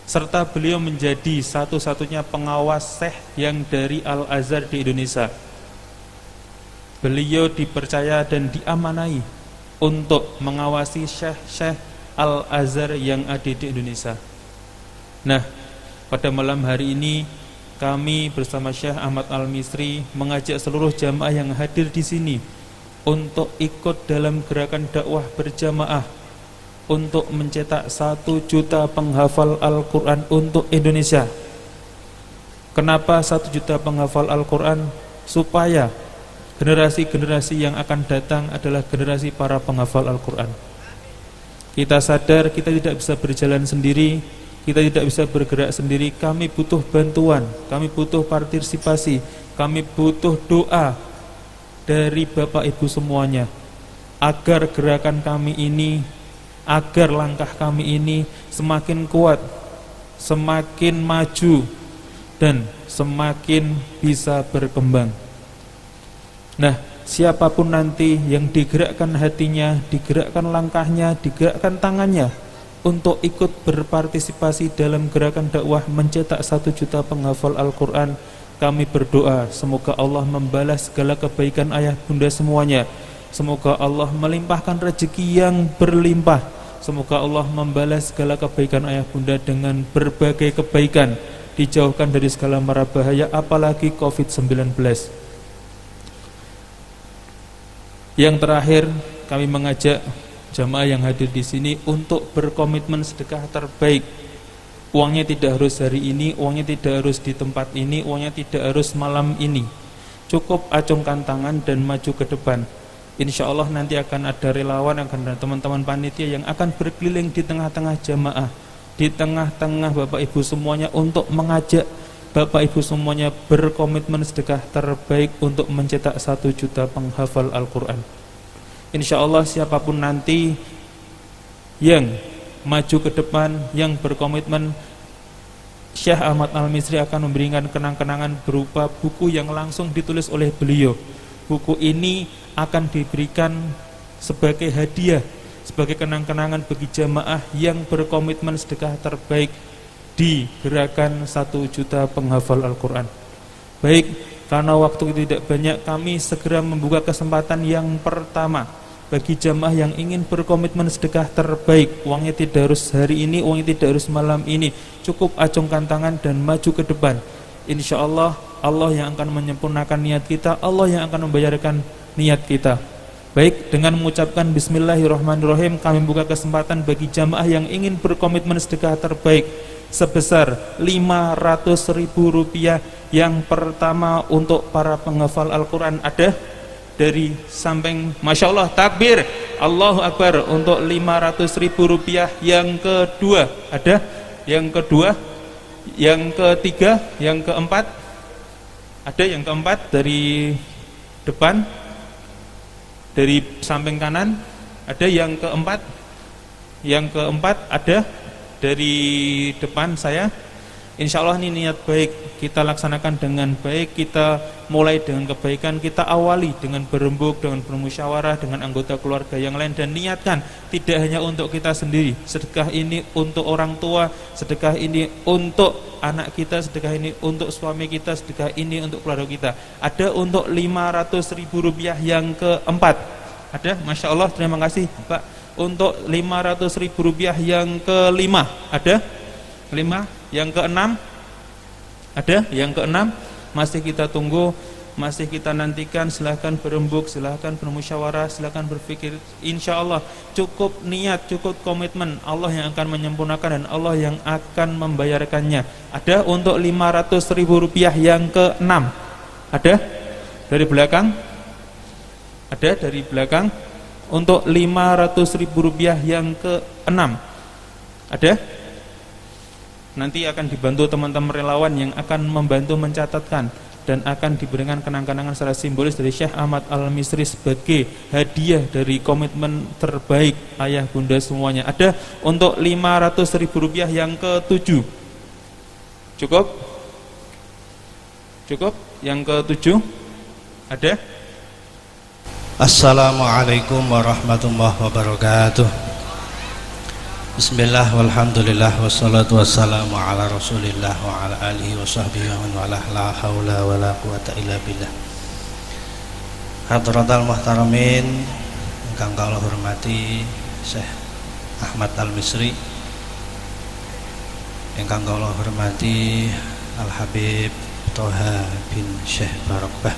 Serta beliau menjadi satu-satunya pengawas syekh yang dari Al-Azhar di Indonesia. Beliau dipercaya dan diamanai untuk mengawasi syekh-syekh Al-Azhar yang ada di Indonesia. Nah, pada malam hari ini kami bersama Syekh Ahmad Al-Misri mengajak seluruh jamaah yang hadir di sini untuk ikut dalam gerakan dakwah berjamaah untuk mencetak 1 juta penghafal Al-Quran untuk Indonesia. Kenapa 1 juta penghafal Al-Quran? Supaya generasi-generasi yang akan datang adalah generasi para penghafal Al-Quran. Kita sadar kita tidak bisa berjalan sendiri, kita tidak bisa bergerak sendiri. Kami butuh bantuan, kami butuh partisipasi, kami butuh doa dari Bapak Ibu semuanya, agar gerakan kami ini, agar langkah kami ini semakin kuat, semakin maju, dan semakin bisa berkembang. Nah, siapapun nanti yang digerakkan hatinya, digerakkan langkahnya, digerakkan tangannya untuk ikut berpartisipasi dalam gerakan dakwah mencetak 1 juta penghafal Al-Quran, kami berdoa semoga Allah membalas segala kebaikan ayah bunda semuanya. Semoga Allah melimpahkan rezeki yang berlimpah. Semoga Allah membalas segala kebaikan ayah bunda dengan berbagai kebaikan, dijauhkan dari segala mara bahaya, apalagi COVID-19. Yang terakhir, kami mengajak jamaah yang hadir di sini untuk berkomitmen sedekah terbaik. Uangnya tidak harus hari ini, uangnya tidak harus di tempat ini, uangnya tidak harus malam ini. Cukup acungkan tangan dan maju ke depan. Insya Allah nanti akan ada relawan, akan ada teman-teman panitia yang akan berkeliling di tengah-tengah jamaah, di tengah-tengah Bapak Ibu semuanya, untuk mengajak Bapak Ibu semuanya berkomitmen sedekah terbaik untuk mencetak 1 juta penghafal Al-Quran. Insya Allah siapapun nanti yang maju ke depan, yang berkomitmen, Syekh Ahmad Al-Misri akan memberikan kenang-kenangan berupa buku yang langsung ditulis oleh beliau. Buku ini akan diberikan sebagai hadiah, sebagai kenang-kenangan bagi jamaah yang berkomitmen sedekah terbaik di gerakan 1 juta penghafal Al-Quran. Baik, karena waktu tidak banyak, kami segera membuka kesempatan yang pertama bagi jamaah yang ingin berkomitmen sedekah terbaik. Uangnya tidak harus hari ini, uangnya tidak harus malam ini. Cukup acungkan tangan dan maju ke depan. Insya Allah, Allah yang akan menyempurnakan niat kita, Allah yang akan membayarkan niat kita. Baik, dengan mengucapkan Bismillahirrahmanirrahim, kami buka kesempatan bagi jamaah yang ingin berkomitmen sedekah terbaik sebesar Rp500.000. Yang pertama untuk para penghafal Al-Quran ada dari samping, Masya Allah, takbir, Allahu Akbar, untuk Rp500.000. Yang kedua ada, yang kedua, yang ketiga, yang keempat ada, yang keempat dari depan, dari samping kanan Ada yang keempat? Yang keempat ada dari depan saya. Insya Allah ini niat baik, kita laksanakan dengan baik, kita mulai dengan kebaikan, kita awali dengan berembuk, dengan bermusyawarah dengan anggota keluarga yang lain, dan niatkan tidak hanya untuk kita sendiri. Sedekah ini untuk orang tua, sedekah ini untuk anak kita, sedekah ini untuk suami kita, sedekah ini untuk keluarga kita. Ada untuk 500.000 rupiah yang keempat. Ada, Masya Allah, terima kasih Pak. Untuk 500.000 rupiah yang kelima. Ada? Kelima. Yang keenam ada? Yang keenam masih kita tunggu, masih kita nantikan. Silahkan berembuk, silahkan bermusyawarah, silahkan berpikir. Insya Allah cukup niat, cukup komitmen, Allah yang akan menyempurnakan dan Allah yang akan membayarkannya. Ada untuk 500.000 rupiah yang keenam. Ada? Dari belakang? Ada dari belakang? Untuk 500.000 rupiah yang keenam. Ada? Nanti akan dibantu teman-teman relawan yang akan membantu mencatatkan, dan akan diberikan kenang-kenangan secara simbolis dari Syekh Ahmad Al-Misri sebagai hadiah dari komitmen terbaik ayah bunda semuanya. Ada untuk 500.000 rupiah yang ketujuh. Cukup? Cukup? Yang ketujuh? Ada? Assalamualaikum warahmatullahi wabarakatuh. Bismillah, walhamdulillah, wassalatu wassalamu ala rasulillah wa ala alihi wa sahbihi wa man walah, la hawla wa la quwata illa billah. Hadratal muhtaramin, ingkang kula hormati Syekh Ahmad Al-Misri, ingkang kula hormati Al-Habib Toha bin Syekh Barokah,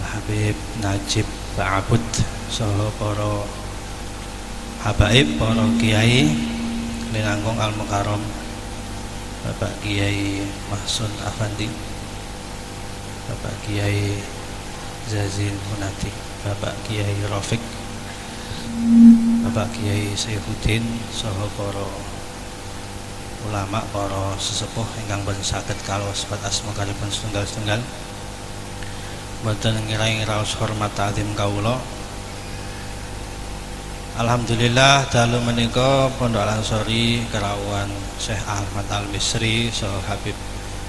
Al-Habib Najib Ba'abud, saha para habaib, para kiai linangkung al-mukarram, Bapak Kiai Mahsun Afandi, Bapak Kiai Zazin Munati, Bapak Kiai Rafiq, Bapak Kiai Saifuddin, saha para ulama, para sesepuh ingkang boten saged kalaos sebat asma kalipun setunggal-setunggal. Boten ngira-ngira hormat ta'zim kawula. Alhamdulillah dalu menika Pondok Al-Ansori kelawan Syekh Ahmad Al-Misri saha Habib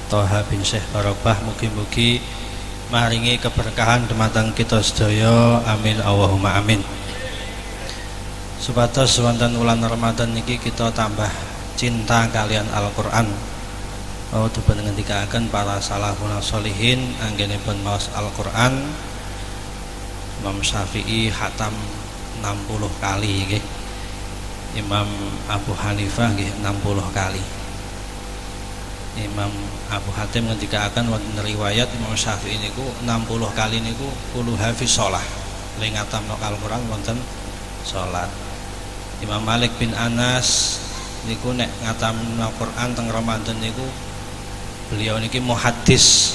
Toha bin Syekh Barokah, mugi-mugi maringi keberkahan dumateng kita sedaya, amin Allahumma amin. Supados wonten wulan Ramadan niki kita tambah cinta kalian Al-Qur'an. Mau dipun ngendikaken para salafun sholihin anggenipun maos Al-Qur'an. Imam Syafi'i khatam 60 kali nggih. Imam Abu Hanifah nggih 60 kali. Imam Abu Hatim ngendikaken wonten riwayat Imam Syafi'i niku 60 kali niku kulo hafiz shalah. Le ngatamno Al-Qur'an wonten salat. Imam Malik bin Anas niku nek ngatamno Al-Qur'an teng Ramadan niku beliau niki muhaddis,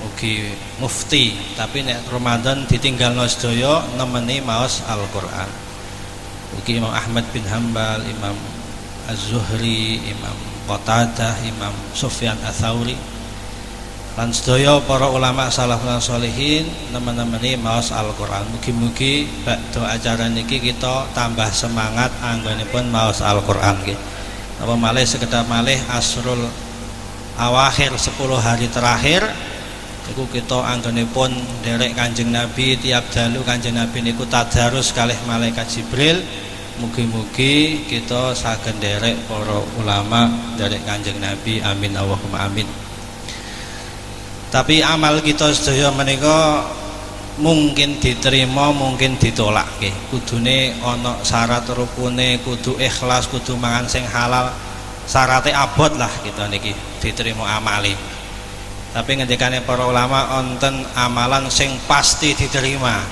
ugi mufti, tapi nek Ramadan ditinggalno sedaya nemeni maos Al-Qur'an. Ugi Imam Ahmad bin Hambal, Imam Az-Zuhri, Imam Qatadah, Imam Sufyan Ats-Tsauri lan sedaya para ulama salafun sholihin nemen-nemeni maos Al-Qur'an. Mugi-mugi badhe acara niki kita tambah semangat anggonipun maos Al-Qur'an nggih. Napa malih sekedap malih asrul awakhir 10 hari terakhir niku kita anggonipun nderek Kanjeng Nabi, tiap dalu Kanjeng Nabi niku tadarus kalih malaikat Jibril. Mugi-mugi kita saged nderek para ulama nderek Kanjeng Nabi, amin Allahumma amin. Tapi amal kita sedaya menika mungkin diterima, mungkin ditolak nggih. Kudune ana syarat rukune, kudu ikhlas, kudu mangan sing halal. Syaratnya abot lah kita niki diterima amali. Tapi ngendikane para ulama wonten amalan sing pasti diterima.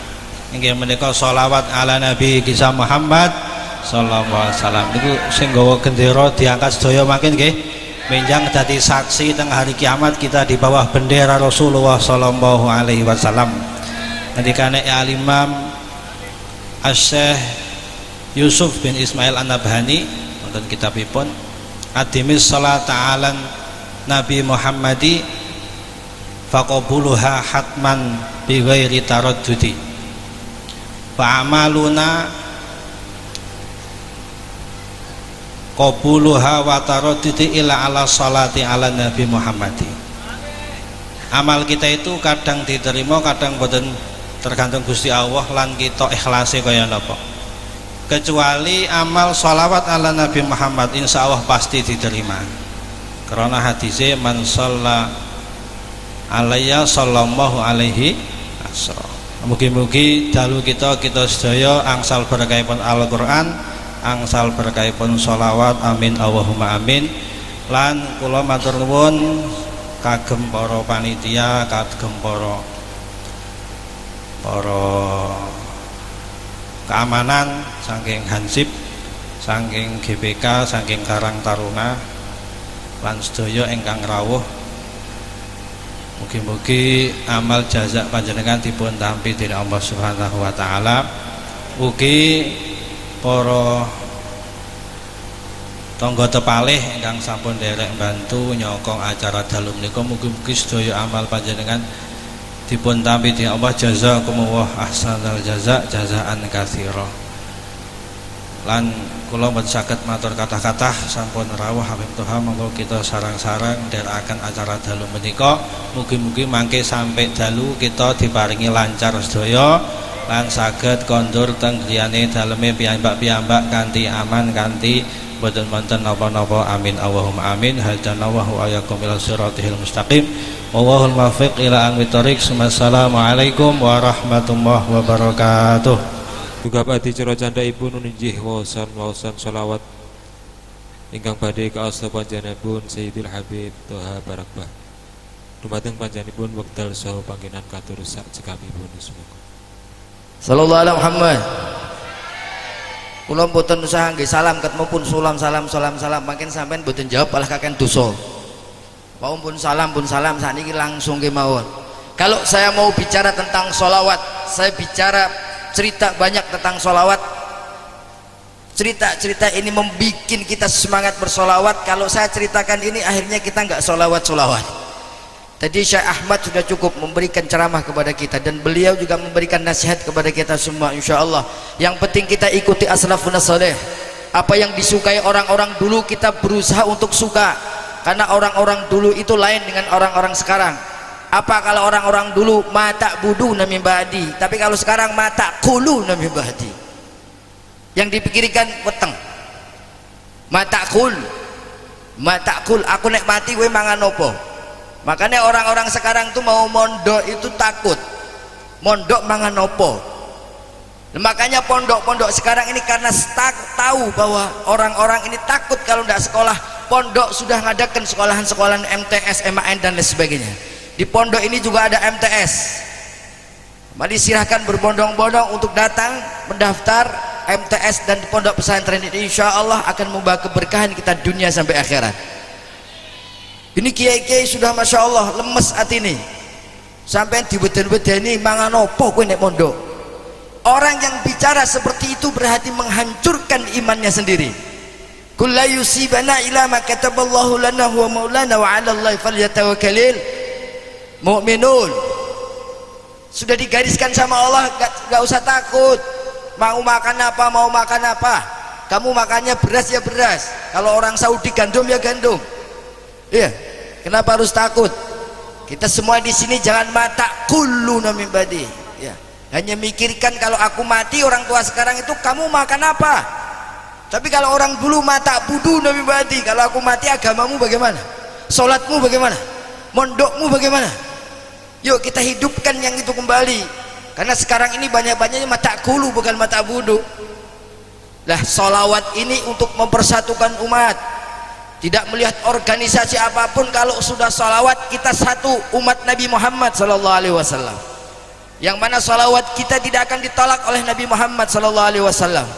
Inggih menika sholawat ala Nabi kisah Muhammad sallallahu alaihi wasallam niku sing nggawa gendera diangkat sedaya makin nggih menjang dadi saksi teng hari kiamat kita di bawah bendera Rasulullah sallallahu alaihi wasallam. Ngendikane Al-Imam Asy-Syaikh Yusuf bin Ismail An-Nabhani wonten kitabipun Adimis salat ta'ala Nabi Muhammadi faqabuluha hatman bi ghairi taraddudi. fa'amaluna qabuluha wa taradduti ila ala salati ala Nabi Muhammadi. Amal kita itu kadang diterima, kadang boten, tergantung Gusti Allah lan kita ikhlase kaya napa. Kecuali amal sholawat ala Nabi Muhammad insya Allah pasti diterima, karena hadisnya man shalla alayya sallallahu alaihi wasallam. Mugi-mugi dalu kita sedaya angsal berkahipun Al-Qur'an, angsal berkahipun sholawat, amin Allahumma amin. Lan kula matur nuwun kagem para panitia, kagem para keamanan saking Hansip, saking GPK, saking Karang Taruna lan sedaya ingkang rawuh. Mugi-mugi amal jazak panjenengan dipun tampi dening Allah Subhanahu wa taala. Ugi para tangga tepalih ingkang sampun derek bantu nyokong acara dalu menika, mugi-mugi sedaya amal panjenengan dipun tampi dening Allah, jazakumullah ahsanal jazaa jazaan katsira. Lan kula mboten saged matur kathah-kathah, sampun rawuh Habib Toha, monggo kita sarang-sarang nderekaken acara dalu menika. Mugi-mugi mangke sampai dalu kita diparingi lancar sedaya lan saged kondur teng griyane daleme piyambak-piyambak kanthi aman, kanthi boten wonten napa-napa, amin Allahumma amin. Hadanallahu wa iyyakum ila siratal mustaqim. Wallahul muwaffiq ila aqwamit thoriq. Assalamualaikum warahmatullahi wabarakatuh. Duka pati cara candhaipun ninjih waosan sholawat ingkang badhe kaasta panjenenganipun Sayyidil Habib Toha Barakbah. Dumateng panjenenganipun wekdal saha panggenan katur sak cekapipun semoga. Sallallahu alaihi Muhammad. Kula mboten usah nggih salam ketemu pun salam mangken sampean mboten jawab malah kaken dosa. Mau pun salam sakniki langsung ke mawon. Kalau saya mau bicara tentang sholawat, saya bicara cerita banyak tentang sholawat. Cerita-cerita ini membuat kita semangat bersolawat. Kalau saya ceritakan ini akhirnya kita nggak solawat. Tadi Syekh Ahmad sudah cukup memberikan ceramah kepada kita, dan beliau juga memberikan nasihat kepada kita semua, insya Allah. Yang penting kita ikuti aslafun saleh. Apa yang disukai orang-orang dulu kita berusaha untuk suka, karena orang-orang dulu itu lain dengan orang-orang sekarang. Apa kalau orang-orang dulu mata budu nami badi, tapi kalau sekarang mata kulu nami badi. Yang dipikirkan weteng mata kul, aku nek mati gue mangan opo. Makanya orang-orang sekarang tuh mau mondok itu takut, mondok mangan opo. Makanya pondok-pondok sekarang ini karena tahu bahwa orang-orang ini takut kalau tidak sekolah, pondok sudah ngadakan sekolahan-sekolahan MTS, MAN dan lain sebagainya. Di pondok ini juga ada MTS. Mari silahkan berbondong-bondong untuk datang mendaftar MTS dan di pondok pesantren ini, insya Allah akan membawa keberkahan kita dunia sampai akhirat. Ini kiai-kiai sudah masya Allah lemes hati ini, sampai dibeden-bedeni mangan opo kowe nek mondok. Orang yang bicara seperti itu berarti menghancurkan imannya sendiri. Kul la yusibana ila ma kataballahu lana huwa maulana wa 'ala Allahi falyatawakkalul mu'minun. Sudah digariskan sama Allah, gak usah takut. Mau makan apa, kamu makannya beras ya beras, kalau orang Saudi gandum ya gandum. Iya, kenapa harus takut? Kita semua di sini jangan mata kullu min badi, ya. Hanya mikirkan kalau aku mati, orang tua sekarang itu kamu makan apa. Tapi kalau orang dulu mata budu min badi, kalau aku mati agamamu bagaimana? Salatmu bagaimana? Mondokmu bagaimana? Yuk kita hidupkan yang itu kembali. Karena sekarang ini banyak-banyaknya mata kulu bukan mata budu. Lah solawat ini untuk mempersatukan umat, tidak melihat organisasi apapun. Kalau sudah solawat kita satu umat Nabi Muhammad sallallahu alaihi wasallam, yang mana solawat kita tidak akan ditolak oleh Nabi Muhammad sallallahu alaihi wasallam.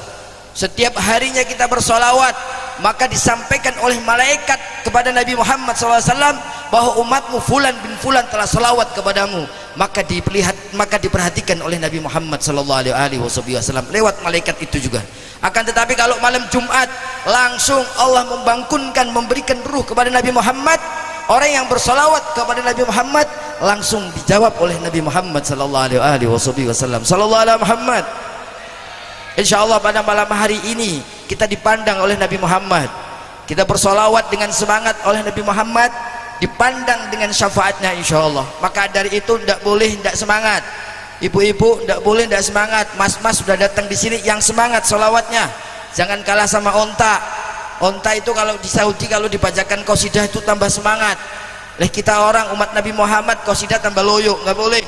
Setiap harinya kita bersolawat, maka disampaikan oleh malaikat kepada Nabi Muhammad SAW bahwa umatmu fulan bin fulan telah solawat kepadamu. Maka diperhatikan oleh Nabi Muhammad SAW lewat malaikat itu juga. Akan tetapi kalau malam Jumat langsung Allah membangkunkan, memberikan ruh kepada Nabi Muhammad, orang yang bersolawat kepada Nabi Muhammad langsung dijawab oleh Nabi Muhammad SAW. Sallallahu alaihi Muhammad. Insya Allah pada malam hari ini kita dipandang oleh Nabi Muhammad, kita bersolawat dengan semangat oleh Nabi Muhammad, dipandang dengan syafaatnya insya Allah. Maka dari itu tidak boleh tidak semangat, ibu-ibu tidak boleh tidak semangat, mas-mas sudah datang di sini yang semangat solawatnya, jangan kalah sama onta. Onta itu kalau di Saudi kalau dibacakan qasidah itu tambah semangat. Kita orang umat Nabi Muhammad qasidah tambah loyo, nggak boleh.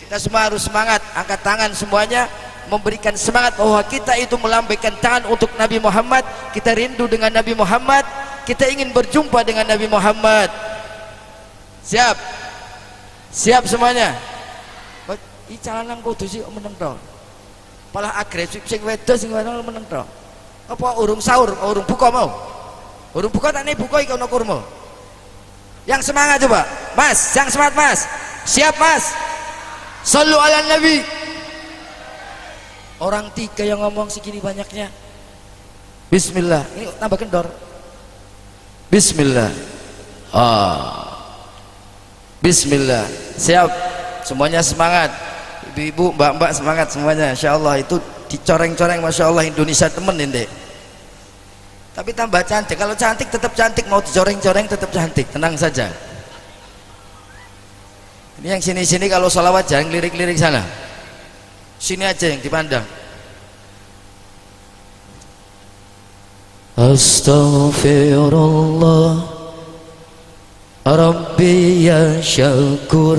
Kita semua harus semangat, angkat tangan semuanya, memberikan semangat bahwa kita itu melambaikan tangan untuk Nabi Muhammad, kita rindu dengan Nabi Muhammad, kita ingin berjumpa dengan Nabi Muhammad. Siap? Siap semuanya? Ih calanan kudu sih meneng to. Malah agresif sing wedo sing meneng to. Apa urung sahur, urung buka mau? Urung buka tak nih buka iki ana kurma. Yang semangat coba. Mas, yang semangat Mas. Siap Mas? Sallu ala Nabi. Orang tiga yang ngomong segini banyaknya. Bismillah. Ini tambah kendor. Bismillah. Bismillah. Siap. Semuanya semangat. Ibu-ibu, mbak-mbak semangat semuanya. Insya Allah itu dicoreng-coreng, Masya Allah Indonesia temen ini. Tapi tambah cantik. Kalau cantik tetap cantik, mau dicoreng-coreng tetap cantik. Tenang saja. Ini yang sini-sini kalau sholawat jangan lirik-lirik sana. Sini aja yang dipandang. Astaghfirullah Rabbi ya syakur.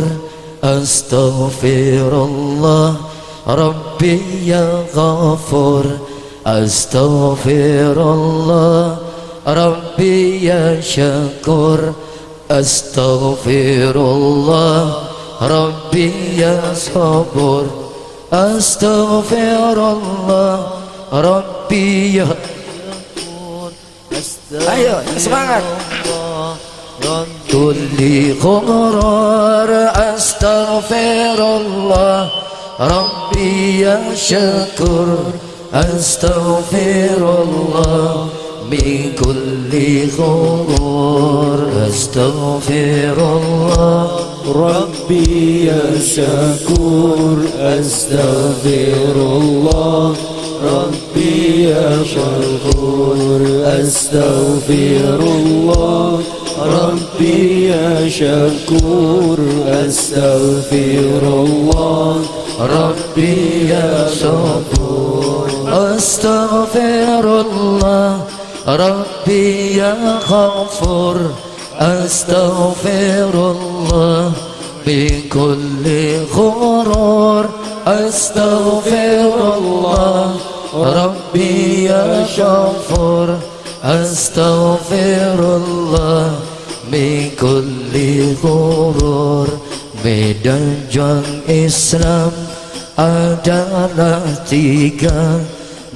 Astaghfirullah Rabbi ya ghafur. Astaghfirullah Rabbi ya syakur. Astaghfirullah Rabbi ya sabur. Astaghfirullah Rabbi ya syakur. Ayo semangat. Kulli ghurar. Astaghfirullah Rabbi ya syakur. Astaghfirullah min kulli ghurur. Astaghfirullah Rabbi ya syakur. Astaghfirullah Rabbi ya syakur. Astaghfirullah Rabbi ya syakur. Astaghfirullah Rabbi ya sabur. Astaghfirullah Rabbi ya ghafur. Astaghfirullah bi kulli ghurur. Astaghfirullah Rabbi ya syafur. Astaghfirullah min kulli ghurur. Medan juang Islam adalah tiga,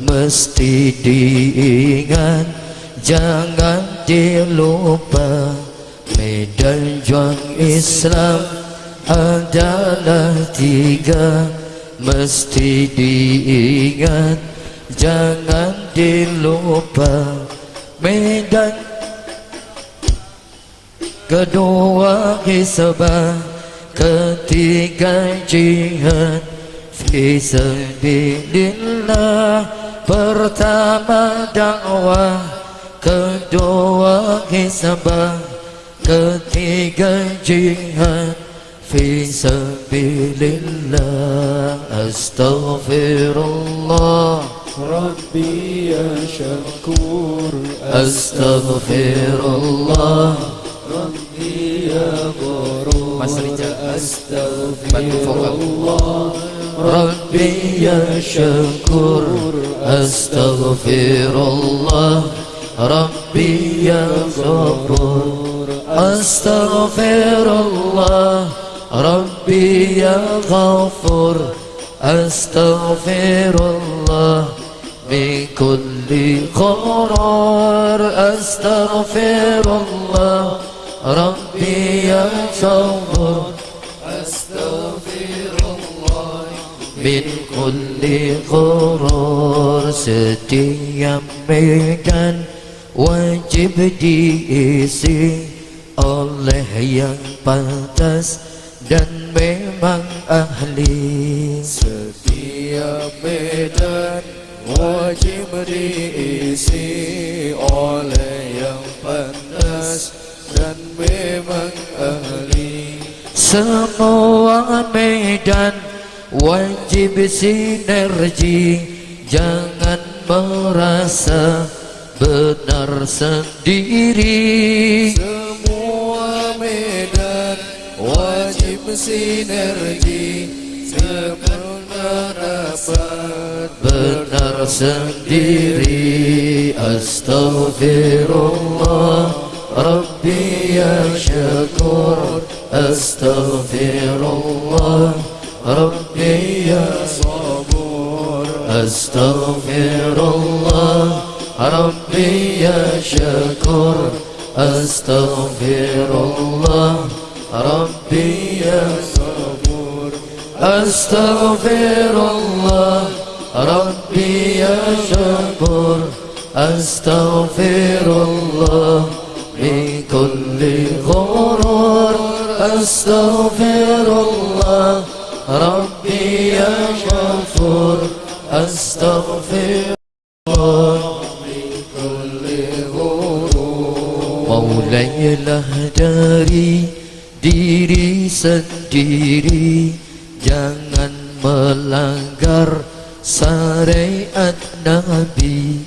mesti diingat, jangan dilupa. Medan juang Islam adalah tiga, mesti diingat, jangan dilupa. Medan kedua hisbah, ketiga jihad fi sabilillah. Pertama dakwah, kedua hisbah, ketiga jihad fi sabilillah. Astaghfirullah Rabbi ya syakur. Astaghfirullah Rabbi ya ghafur. Astaghfirullah Rabbi ya syakur. Astaghfirullah Rabbi ya ghafur. Astaghfirullah Rabbi ya ghafur. Astaghfirullah min kulli ghurar. Astaghfirullah Rabbi ya sabur. Astaghfirullah min kulli ghurar. Setiap medan wajib diisi oleh yang pantas dan memang ahli. Setiap medan wajib diisi oleh yang pantas dan memang ahli. Semua medan wajib sinergi, jangan merasa benar sendiri. Semua medan wajib sinergi, jangan merasa benar sendiri. Astaghfirullah Rabbi ya syakur, astaghfirullah Rabbi ya sabur, astaghfirullah Rabbi ya syakur, astaghfirullah Rabbi ya sabur, astaghfirullah Rabbi ya syakur, astaghfirullah min kulli ghurur, astaghfirullah Rabbi ya ghafur, astaghfirullah min kulli ghurur. Mulailah dari diri sendiri, jangan melanggar syariat Nabi.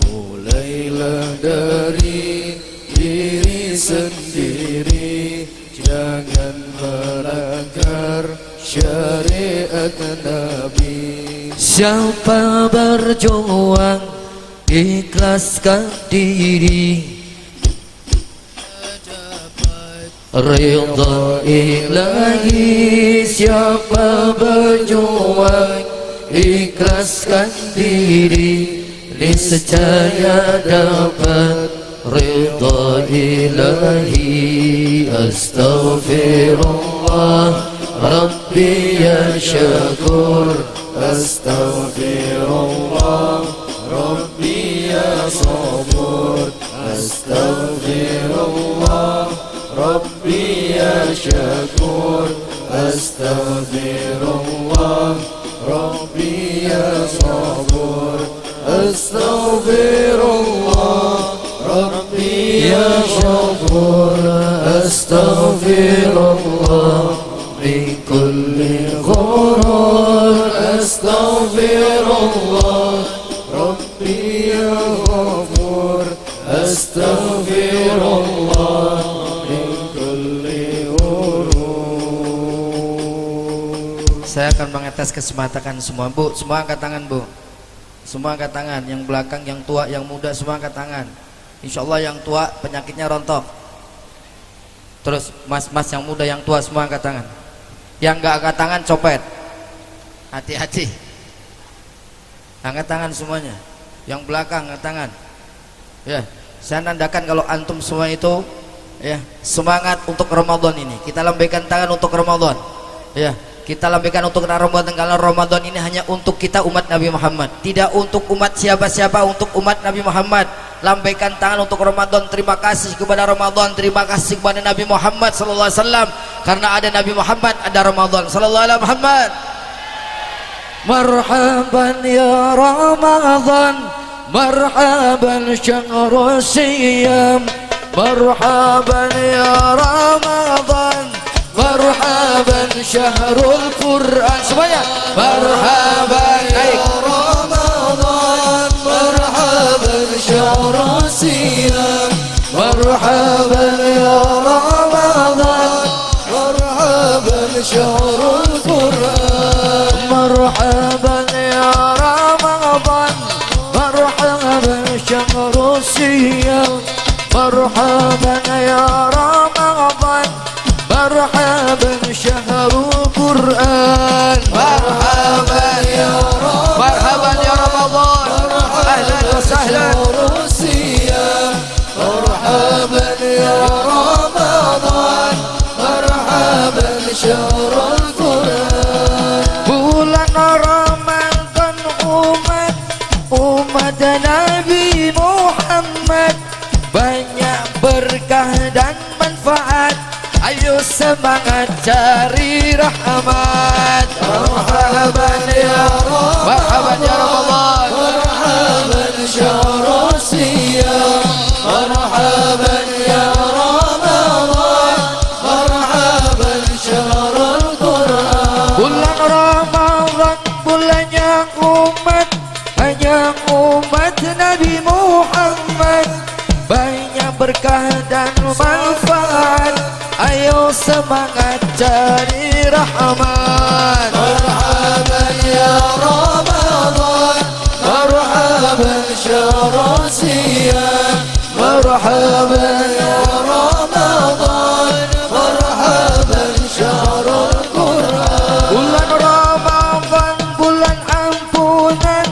Mulailah dari diri sendiri, jangan melanggar syariat Nabi. Siapa berjuang ikhlaskan diri, ridha ilahi. Siapa berjuang ikhlaskan diri, niscaya dapat ridha ilahi. Astaghfirullah Rabbi ya syakur, astaghfirullah Rabbi ya sabur, astaghfirullah Rabbi ya syakur, astaghfirullah Rabbi ya sabur, astaghfirullah Rabbi ya sabur, astaghfirullah min kulli ghurur, astaghfirullah Rabbi ya ghafur, astaghfirullah min kulli ghurur. Saya akan mengetes kesematakan semua. Bu, semua angkat tangan, Bu. Semua angkat tangan, yang belakang, yang tua, yang muda, semua angkat tangan. Insya Allah yang tua penyakitnya rontok. Terus mas-mas yang muda, yang tua, semua angkat tangan. Yang gak angkat tangan copet. Hati-hati. Angkat tangan semuanya. Yang belakang angkat tangan. Ya, saya nandakan kalau antum semua itu ya semangat untuk Ramadan ini. Kita lambaikan tangan untuk Ramadan. Ya, kita lambaikan untuk Ramadan, karena Ramadan ini hanya untuk kita umat Nabi Muhammad, tidak untuk umat siapa-siapa, untuk umat Nabi Muhammad. Lambaikan tangan untuk Ramadan. Terima kasih kepada Ramadan, terima kasih kepada Nabi Muhammad sallallahu alaihi wasallam, karena ada Nabi Muhammad ada Ramadan. Sallallahu alaihi Muhammad. Marhaban ya Ramadan, marhaban syahrul siyam, marhaban ya Ramadan, marhaban syahrul Quran. Semuanya marhaban ya Ramadan, marhaban syahrul siyam, marhaban ya Ramadan, marhaban syahrul Quran, marhaban ya Ramadan, marhaban syahrul siyam, marhaban ya Ramadan, marhaban syahrul Quran, marhaban ya Ramadan, marhaban ya Ramadan, ahlan wa sahlan, marhaban ya Ramadan, marhaban syahrul Quran. Bulan Ramadan umat Nabi Muhammad, banyak berkah dan manfaat. Ayo semangat cari rahmat. Marhaban ya Ramadan, marhaban ya Ramadan, شهر الصيام مرحبا يا رمضان مرحبا شهر القرآن. Bulan Ramadan bulannya umat, hanya umat Nabi Muhammad, banyak berkah dan manfaat, ayo semangat cari rahmat. مرحبا يا رمضان مرحبا شهر الصيام مرحبا يا رمضان مرحبا شهر القرآن. Bulan Ramadan bulan ampunan,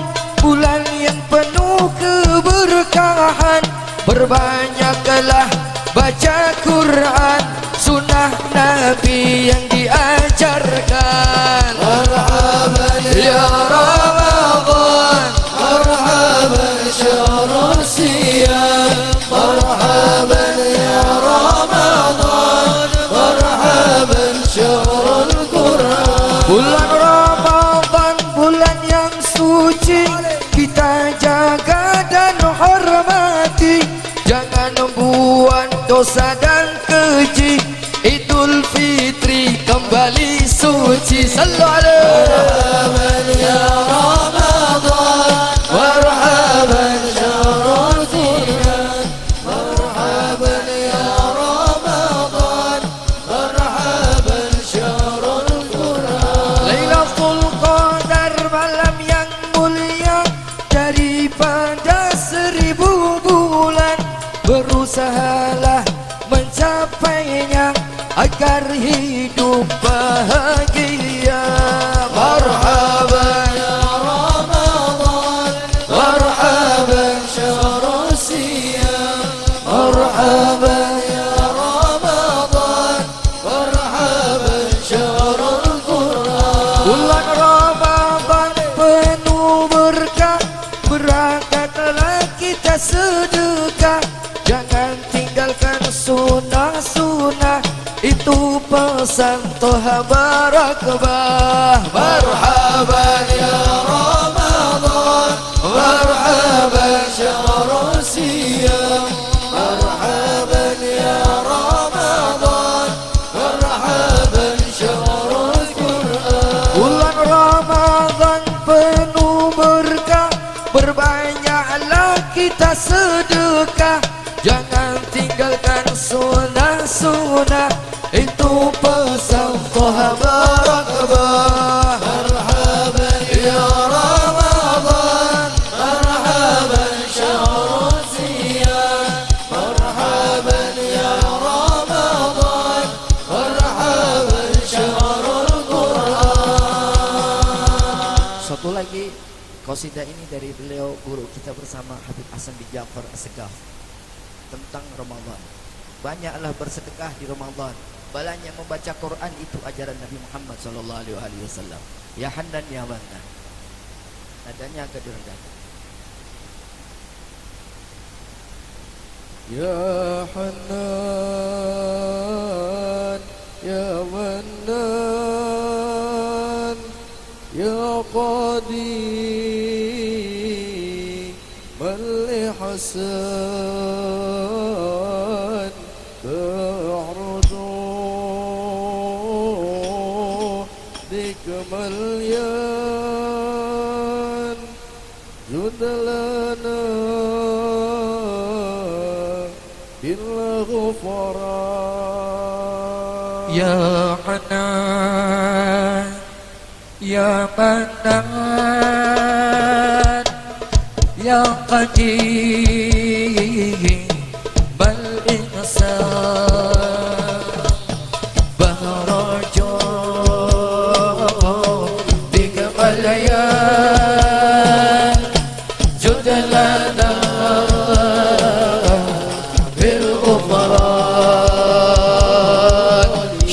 bulan yang penuh keberkahan, berbanyaklah baca Quran, sunnah Nabi yang diajarkan. مرحبا يا رمضان مرحبا شهر الصيام مرحبا يا رمضان مرحبا شهر القرآن. Bulan Ramadan bulan yang suci, kita jaga dan hormati, jangan buat dosa dan keji, Idul Fitri kembali suci. Sallu مرحبا يا رمضان مرحبا شهر القرآن مرحبا يا رمضان مرحبا شهر القرآن. Lailatul Qadar malam yang mulia, daripada 1000 bulan, berusahalah mencapainya agar hidup bahagia. مرحبا يا رمضان مرحبا شهر الصيام مرحبا يا رمضان مرحبا شهر القرآن. Bulan Ramadan penuh berkah, berangkatlah kita sedekah, jangan tinggalkan sunnah-sunnah, itu pesan Toha Barakbah. مرحبا يا رمضان مرحبا شهر الصيام مرحبا يا رمضان مرحبا شهر القرآن. Bulan Ramadan penuh berkah, berbanyaklah kita sedekah, jangan tinggalkan sunnah-sunnah, itu pesan Toha Barakbah. مرحبا يا رمضان مرحبا شهر الصيام مرحبا يا رمضان مرحبا شهر القرآن. Satu lagi qasidah ini dari beliau guru kita bersama Habib Hasan bin Ja'far As-Segaf tentang Ramadan. Banyaklah bersedekah di Ramadan. Balanya membaca Quran, itu ajaran Nabi Muhammad sallallahu alaihi wasallam. Ya Handan ya Mannan. Nadanya agak direndahkan. يا حنان يا منان يا قديم الإحسان تعرض ذكر مليان جد لنا بالغفران. Ya Hanan ya Mannan ya Qadim bal insan bahrajo bikmalayan judlana bil ghufran.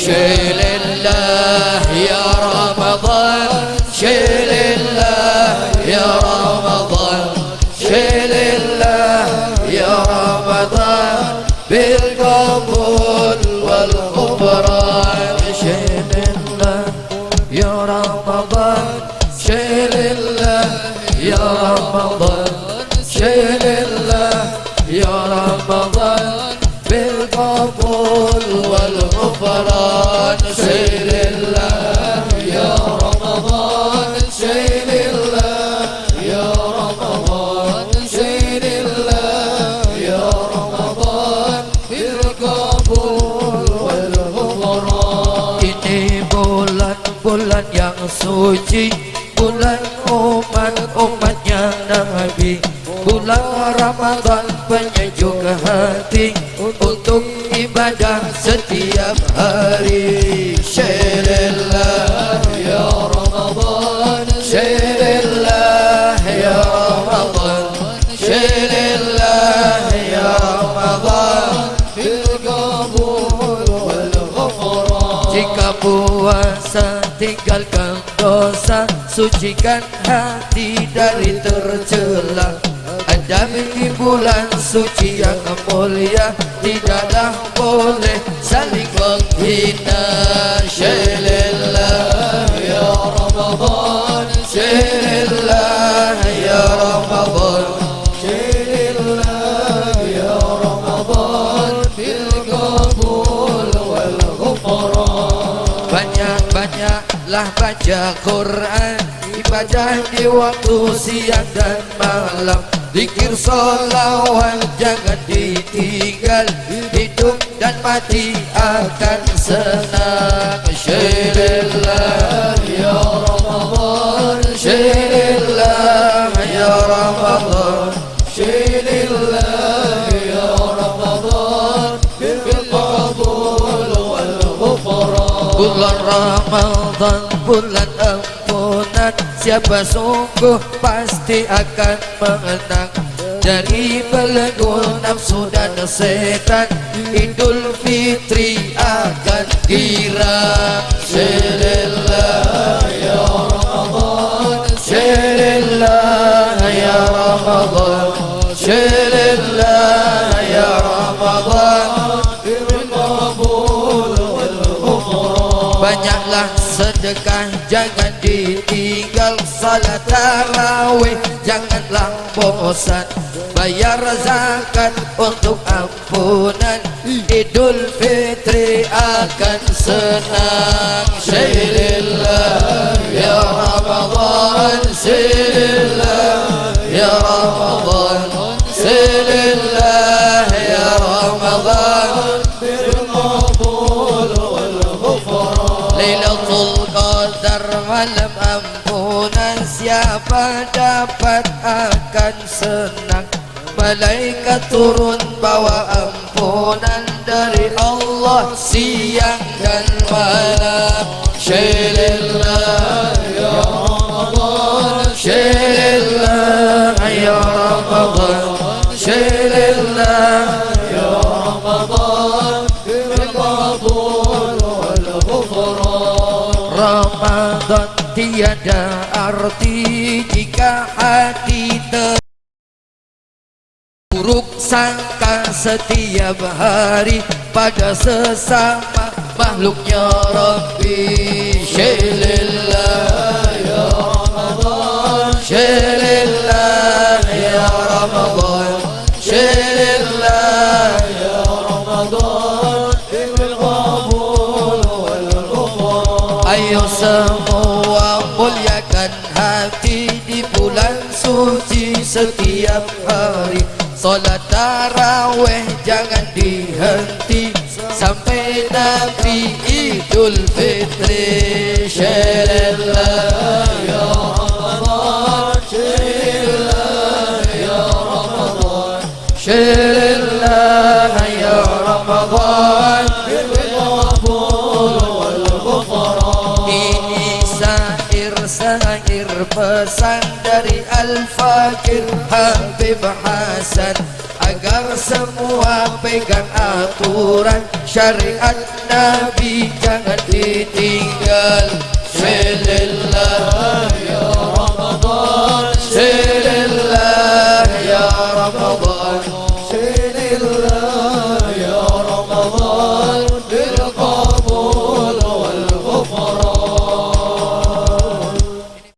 Shilillah ya Ramadan, Shilillah ya Ramadan, Shilillah ya Ramadan bil qabul wal ghufran. Shilillah ya Ramadan, Shilillah ya Ramadan, Shilillah والغفران شيل الله يا رمضان شيل الله يا رمضان شيل الله يا رمضان بالقبول والغفران. Ini bulan-bulan yang suci, bulan umat-umatnya Nabi, bulan Ramadan penyejuk hati untuk ibadah setiap hari. Syairullah ya Ramadan, syairullah ya Ramadan, syairullah ya Ramadan bil qabul wal ghufran. Jika puasa tinggalkan dosa, sucikan hati dari tercela. Ada di bulan suci yang mulia, tidaklah boleh saling menghina. Syairullah ya Ramadan, syairullah ya Ramadan, syairullah ya Ramadan bil qabul wal ghufran. Banyak-banyaklah baca Quran, ibadah di waktu siang dan malam, zikir sholawat jangan ditinggal, hidup dan mati akan senang. Syairullah ya Ramadan, syairullah ya Ramadan, syairullah ya Ramadan bil qabul wal ghufran. Bulan Ramadan bulan ampunan, siapa sungguh pasti akan menang dari belenggu nafsu dan setan. Idul Fitri akan girang. Syairullah ya Ramadan, syairullah ya Ramadan, syairullah ya Ramadan bil qabul wal ghufran. Banyaklah sedekah jangan ditinggal, salat tarawih janganlah bosan, bayar zakat untuk ampunan, Idul Fitri akan senang. Syairullah ya Ramadan, syairullah ya Ramadan, syairullah ya Ramadan bil qabul wal ghufran. Lailatul Qadar malam ampunan, siapa dapat akan senang. Malaikat turun bawa ampunan dari Allah siang dan malam. Syairullah ya Ramadan, syairullah ya Ramadan, syairullah ya Ramadan bil qabul wal ghufran. Ramadan tiada arti jika hati buruk sangka setiap hari pada sesama makhluknya Rabbi. Syairullah ya Ramadan, syairullah ya Ramadan, syairullah ya Ramadan bil qabul wal ghufran. Ayo semua muliakan hati di bulan suci setiap hari. Salat tarawih jangan dihenti sampai Nabi Idul Fitri. Syairullah ya Ramadan, syairullah ya Ramadan, syairullah ya Ramadan bil qabul wal ghufran. Ini syair pesan dari Al-Fakir Habib Hasan, agar semua pegang aturan syariat Nabi jangan ditinggal.